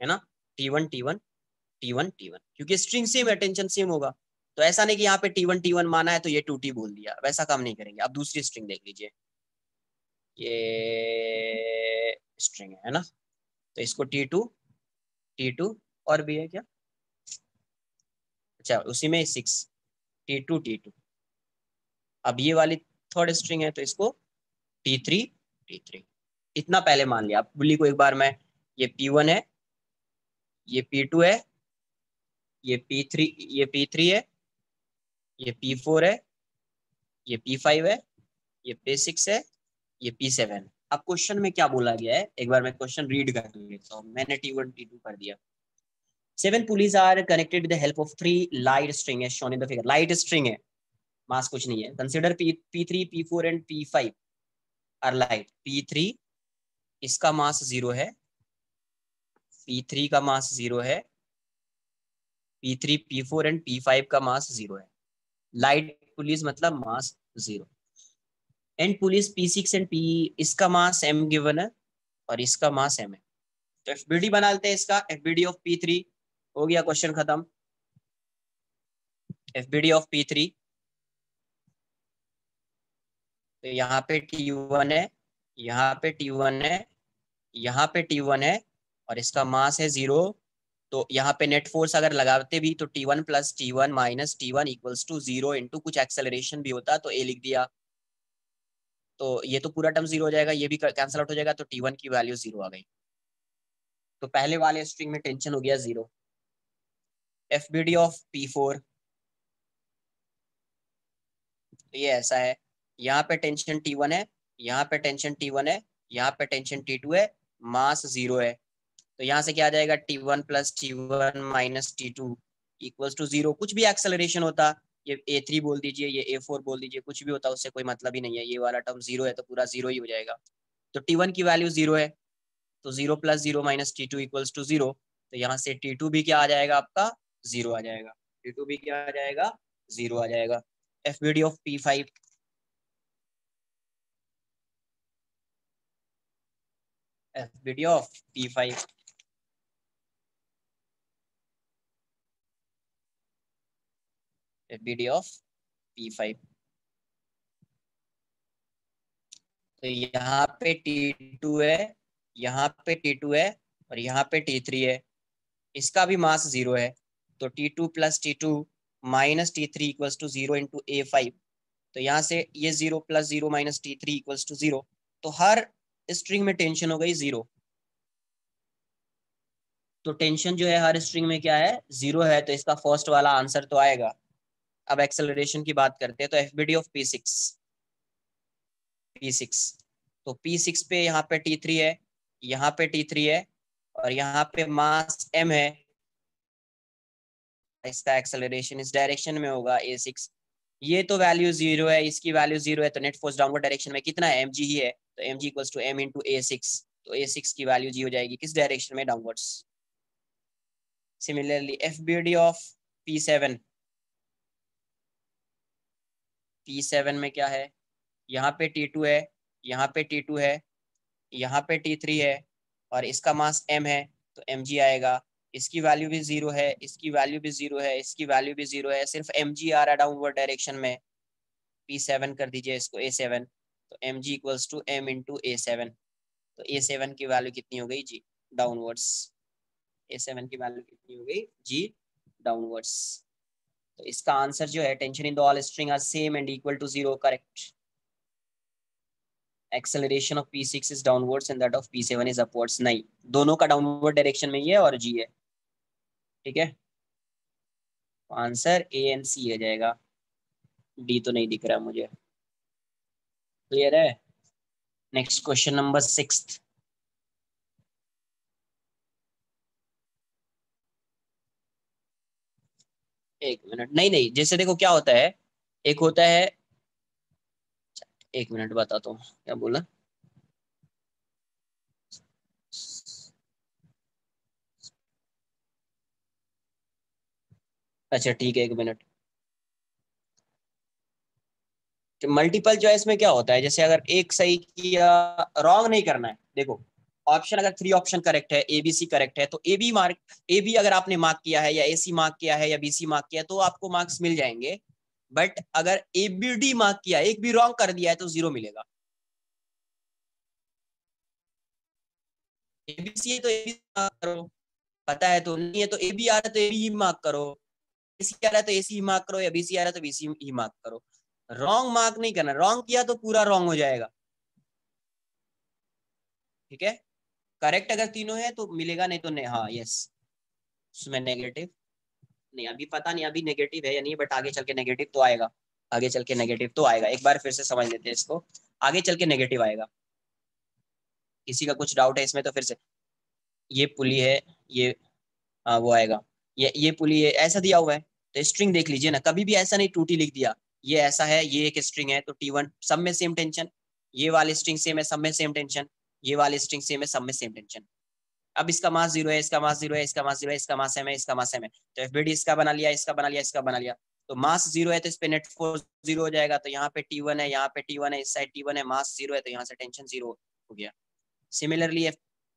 है ना। T1 T1 T1 T1, क्योंकि स्ट्रिंग सेम है, टेंशन सेम होगा। तो ऐसा नहीं कि यहाँ पे T1 T1 माना है तो ये 2T बोल दिया, वैसा काम नहीं करेंगे। अब दूसरी स्ट्रिंग देख लीजिए, ये स्ट्रिंग है ना, तो इसको T2 T2, और भी है क्या? अच्छा उसी में 6, T2 T2। अब ये वाली थर्ड स्ट्रिंग है तो इसको T3 T3। इतना पहले मान लिया। अब बुली को एक बार मैं, ये P1 है, ये P2 है, ये P3 है, ये P4 है, ये P5 है, ये P6 है, ये P7। अब क्वेश्चन में क्या बोला गया है, एक बार मैं क्वेश्चन रीड कर लेता हूँ। मैंने T1 T2 कर दिया। 7 pulleys are connected with the help of 3 light string है shown in the figure. Light string है, मास कुछ नहीं है। Consider P3 P4 and P5 are light. P3 इसका मास 0 है, P3 का मास 0 है, P3 P4 एंड P5 का मास 0 है। लाइट पुलिस मतलब मास 0। And police P6 and P, इसका मास M गिवन है और इसका मास M है। तो एफबीडी बना लेते हैं इसका, एफबीडी ऑफ P3। हो गया क्वेश्चन खत्म। एफबीडी ऑफ P3, तो यहाँ पे T1 है, यहाँ पे T1 है, यहाँ पे T1 है, और इसका मास है 0। तो यहाँ पे नेट फोर्स अगर लगाते भी तो T1 + T1 - T1 = 0 इंटू कुछ एक्सेलरेशन भी होता तो ए लिख दिया। तो ये तो पूरा टर्म 0 हो जाएगा, ये भी कैंसिल आउट हो जाएगा, तो T1 की वैल्यू 0 आ गई। तो पहले वाले स्ट्रिंग में टेंशन हो गया 0। एफबीडी ऑफ P4, तो ये ऐसा है, यहाँ पे टेंशन T1 है, यहाँ पे टेंशन T1 है, यहाँ पे टेंशन T2 है, मास 0 है। तो यहाँ से क्या आ जाएगा, T1 + T1 - T2 = 0। कुछ भी एक्सेलरेशन होता, ये A3 बोल दीजिए, ये A4 बोल दीजिए, कुछ भी होता उससे कोई मतलब ही नहीं है। ये वाला टर्म 0 है तो पूरा 0 ही हो जाएगा। तो T1 की वैल्यू 0 है, तो 0 + 0 - T2 = 0। तो यहाँ से T2 भी क्या आ जाएगा आपका, 0 आ जाएगा। T2 भी क्या आ जाएगा, 0 आ जाएगा। FBD of P5, FBD of P5, FBD of P5। तो यहाँ पे T2 है, यहाँ पे T2 है और यहाँ पे T3 है, इसका भी मास 0 है, तो T2 plus T2 minus T3 equals to 0 into A5। तो यहाँ से ये 0 plus 0 minus T3 equals to 0, तो हर स्ट्रिंग में टेंशन हो गई 0। तो टेंशन जो है हर स्ट्रिंग में क्या है, 0 है, तो इसका फर्स्ट वाला आंसर तो आएगा। अब एक्सेलरेशन की बात करते हैं, तो FBD ऑफ P6 तो P6 पे यहाँ पे T3 है, यहाँ पे T3 है, और यहाँ पे मास M है। इसका एक्सेलरेशन इस डायरेक्शन में होगा A6। ये तो वैल्यू 0 है, इसकी वैल्यू 0 है, तो नेट फोर्स डाउनवर्ड डायरेक्शन में कितना है, mg ही है, तो mg equals to m into A6। तो A6 की वैल्यू जी हो जाएगी किस डायरेक्शन में, downwards. Similarly FBD of P7, P7 में क्या है, यहाँ पे T2 है, यहाँ पे T2 है, यहाँ पे T3 है, और इसका मास m है, तो mg आएगा। इसकी वैल्यू भी 0 है, इसकी वैल्यू भी 0 है, इसकी वैल्यू भी 0 है, सिर्फ mg आ रहा है डाउनवर्ड डायरेक्शन में। P7 कर दीजिए इसको A7, तो mg equals to m into A7। तो A7 की वैल्यू कितनी हो गई जी, डाउनवर्ड्स। A7 की वैल्यू कितनी हो गई जी, डाउनवर्ड्स। तो इसका आंसर जो है, tension in the all string are same and equal to 0, correct. Acceleration of P6 is downwards and that of P7 is upwards. नहीं, दोनों का डाउनवर्ड डायरेक्शन में ही है और जी है, ठीक है। आंसर A एंड C हो जाएगा, डी तो नहीं दिख रहा मुझे। क्लियर है। Next question number 6। एक मिनट, नहीं नहीं, जैसे देखो क्या होता है, एक होता है, एक मिनट बताता हूँ क्या बोला। अच्छा ठीक है, एक मिनट। मल्टीपल चॉइस में क्या होता है, जैसे अगर एक सही किया, रॉन्ग नहीं करना है, देखो ऑप्शन अगर 3 ऑप्शन करेक्ट है, ABC करेक्ट है, तो ए बी अगर आपने मार्क किया है, या AC मार्क किया है, या BC मार्क किया है, तो आपको मार्क्स मिल जाएंगे। बट अगर ABD मार्क किया, एक भी रॉन्ग कर दिया है, तो 0 मिलेगा। ABC है तो ABC मार्क करो, पता है तो, नहीं है तो AB आ रहा है तो AB ही मार्क करो, AC आ रहा है तो AC ही मार्क करो, या BC आ रहा है तो BC ही मार्क करो। रॉन्ग मार्क नहीं करना, रॉन्ग किया तो पूरा रॉन्ग हो जाएगा, ठीक है। करेक्ट अगर तीनों है तो मिलेगा, नहीं तो नहीं, हाँ यस। उसमें नेगेटिव नहीं, अभी पता नहीं अभी नेगेटिव है या नहीं, बट आगे चल के नेगेटिव तो आएगा। आगे चल के नेगेटिव तो आएगा, एक बार फिर से समझ लेते हैं इसको। आगे चल के नेगेटिव आएगा। किसी का कुछ डाउट है इसमें तो फिर से। ये पुली है, ये, हाँ वो आएगा। ये पुली है, ऐसा दिया हुआ है, तो स्ट्रिंग देख लीजिए ना, कभी भी ऐसा नहीं टूटी लिख दिया। ये ऐसा है, ये एक स्ट्रिंग है, तो T1 सब में सेम टेंशन, ये वाली स्ट्रिंग सेम है, सब में सेम टेंशन, ये वाली स्ट्रिंग सेम है, सब में सेम टेंशन। अब इसका मास 0 है, इसका मास 0 है, इसका मास 0 है, इसका मास m है, इसका मास m है, तो FBD इसका बना लिया, इसका बना लिया, इसका बना लिया। तो मास 0 है तो इस पे नेट फोर्स 0 हो जाएगा, तो यहाँ पे T1 है, यहाँ पे T1 है, इस साइड T1 है, मास 0 है, तो यहाँ से टेंशन 0 हो गया। सिमिलरली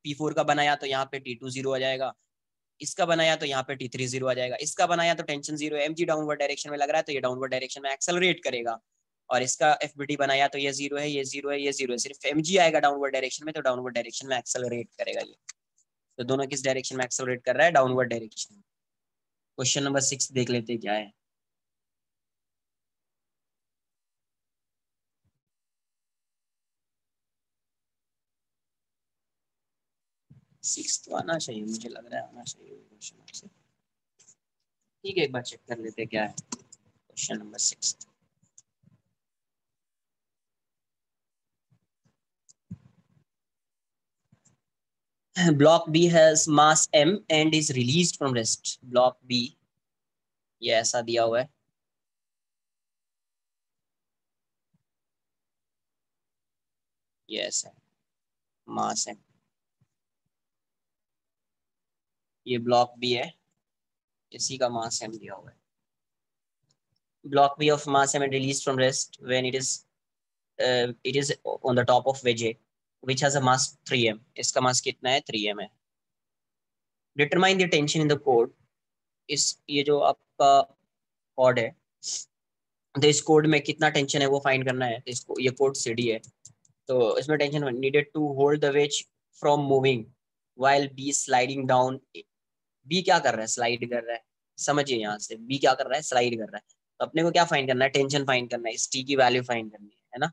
P4 का बनाया तो यहाँ पे T2 0 आ जाएगा, इसका बनाया तो यहाँ पे T3 0 आ जाएगा, इसका बनाया तो टेंशन 0 है, mg डाउनवर्ड डायरेक्शन में लग रहा है, तो ये डाउनवर्ड डायरेक्शन में एक्सेलरेट करेगा। और इसका FBD बनाया तो ये 0 है, ये 0 है, ये 0 है, सिर्फ mg आएगा डाउनवर्ड डायरेक्शन में, तो डाउनवर्ड डायरेक्शन में एक्सेलरेट करेगा ये। तो दोनों किस डायरेक्शन में एक्सेलरेट कर रहा है, डाउनवर्ड डायरेक्शन में। क्वेश्चन नंबर 6 देख लेते हैं क्या है। 6 तो आना चाहिए, मुझे लग रहा है आना चाहिए क्वेश्चन आपसे। ठीक है, एक बार चेक कर लेते हैं क्या है question number 6। Block B has mass m and is released from rest. Block B, ये ऐसा दिया हुआ है, ये ऐसा है, मास m, ये ब्लॉक बी है, इसी का मास m दिया हुआ है। Block B of mass m and released from rest when it is on the top of wedge A, which has a mass 3m। इसका मास कितना है, 3m है। Determine the tension in the code. इस, ये जो आपका कोड है, तो इस कोड में कितना टेंशन है वो फाइंड करना है। इसको, ये कोड CD है, तो इसमें tension needed to hold the wedge from moving while B sliding down. B क्या कर रहा है? स्लाइड कर रहा है। समझिए, यहाँ से बी क्या कर रहा है? स्लाइड कर रहा है। तो अपने को क्या फाइंड करना है? टेंशन फाइंड करना है, इस टी की वैल्यू फाइंड करनी है ना।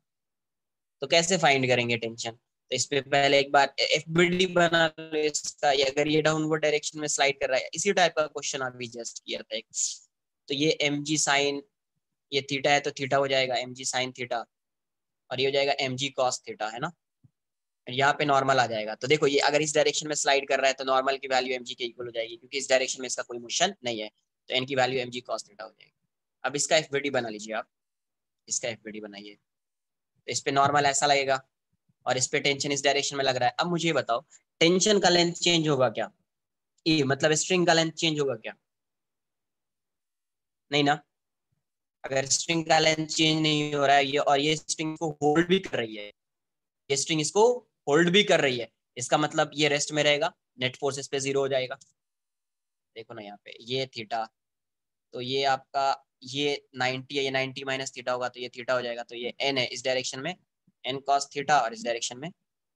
तो कैसे फाइंड करेंगे टेंशन? तो इस पे पहले एक बार एफ बी डी बना लो इसका। ये अगर ये डाउनवर्ड डायरेक्शन में स्लाइड कर रहा है, इसी टाइप का क्वेश्चन अभी जस्ट किया था एक। तो ये एम जी साइन, ये थीटा है तो थीटा हो जाएगा एम जी साइन थीटा, और ये हो जाएगा एम जी कॉस थीटा, है ना। यहाँ पे नॉर्मल आ जाएगा। तो देखो, ये अगर इस डायरेक्शन में स्लाइड कर रहा है तो नॉर्मल की वैल्यू एम जी के इक्वल हो जाएगी, क्योंकि इस डायरेक्शन में इसका कोई मोशन नहीं है। तो एन की वैल्यू एम जी कॉस थीटा हो जाएगी। अब इसका एफ बी डी बना लीजिए आप, इसका एफ बी डी बनाइए। तो इस पे नॉर्मल ऐसा लगेगा, और इस पे टेंशन इस डायरेक्शन में लग रहा है। अब मुझे बताओ, टेंशन का लेंथ चेंज होगा क्या? ई मतलब स्ट्रिंग का लेंथ चेंज होगा क्या? नहीं ना। अगर स्ट्रिंग का लेंथ चेंज नहीं हो रहा है, ये और ये स्ट्रिंग को होल्ड भी कर रही है, ये स्ट्रिंग इसको होल्ड भी कर रही है, इसका मतलब ये रेस्ट में रहेगा, नेट फोर्स इस पे जीरो हो जाएगा। देखो ना यहाँ पे ये थीटा, तो ये आपका ये 90 है, ये 90 माइनस थीटा होगा तो ये थीटा हो जाएगा। तो ये एन है इस डायरेक्शन में, एन कॉस थीटा, और इस डायरेक्शन में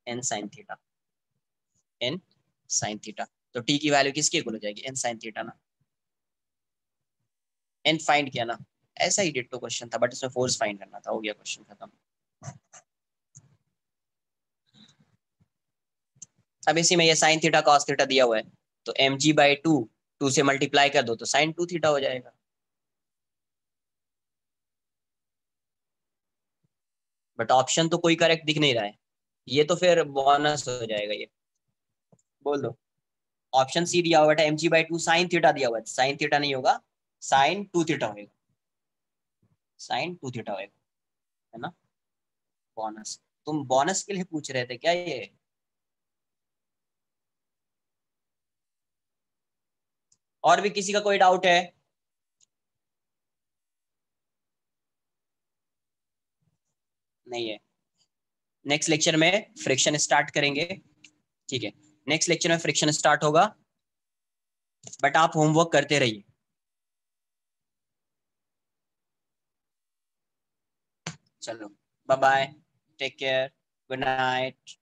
N sine theta, N sine theta. तो टी की वैल्यू किसकी इक्वल हो जाएगी? एन साइन थीटा ना। एन फाइंड किया ना। ऐसा ही डिट्टो क्वेश्चन था, बट इसमें फोर्स फाइंड करना था। हो गया क्वेश्चन खत्म। अब इसी में ये साइन थीटा कॉस थीटा दिया हुआ है, तो m ji by two, two से मल्टीप्लाई कर दो तो साइन टू थीटा हो जाएगा। बट ऑप्शन तो कोई करेक्ट दिख नहीं रहा है, ये तो फिर बोनस हो जाएगा ये। बोल दो। ऑप्शन सी दिया हुआ है, M G by two sine theta दिया हुआ है, साइन थीटा नहीं होगा, साइन टू थीटा होगा, साइन टू थीटा होगा, है ना। बोनस। तुम बोनस के लिए पूछ रहे थे क्या ये? और भी किसी का कोई डाउट है? नहीं है। नेक्स्ट लेक्चर में फ्रिक्शन स्टार्ट करेंगे, ठीक है। नेक्स्ट लेक्चर में फ्रिक्शन स्टार्ट होगा, बट आप होमवर्क करते रहिए। चलो, bye bye, take care, good night.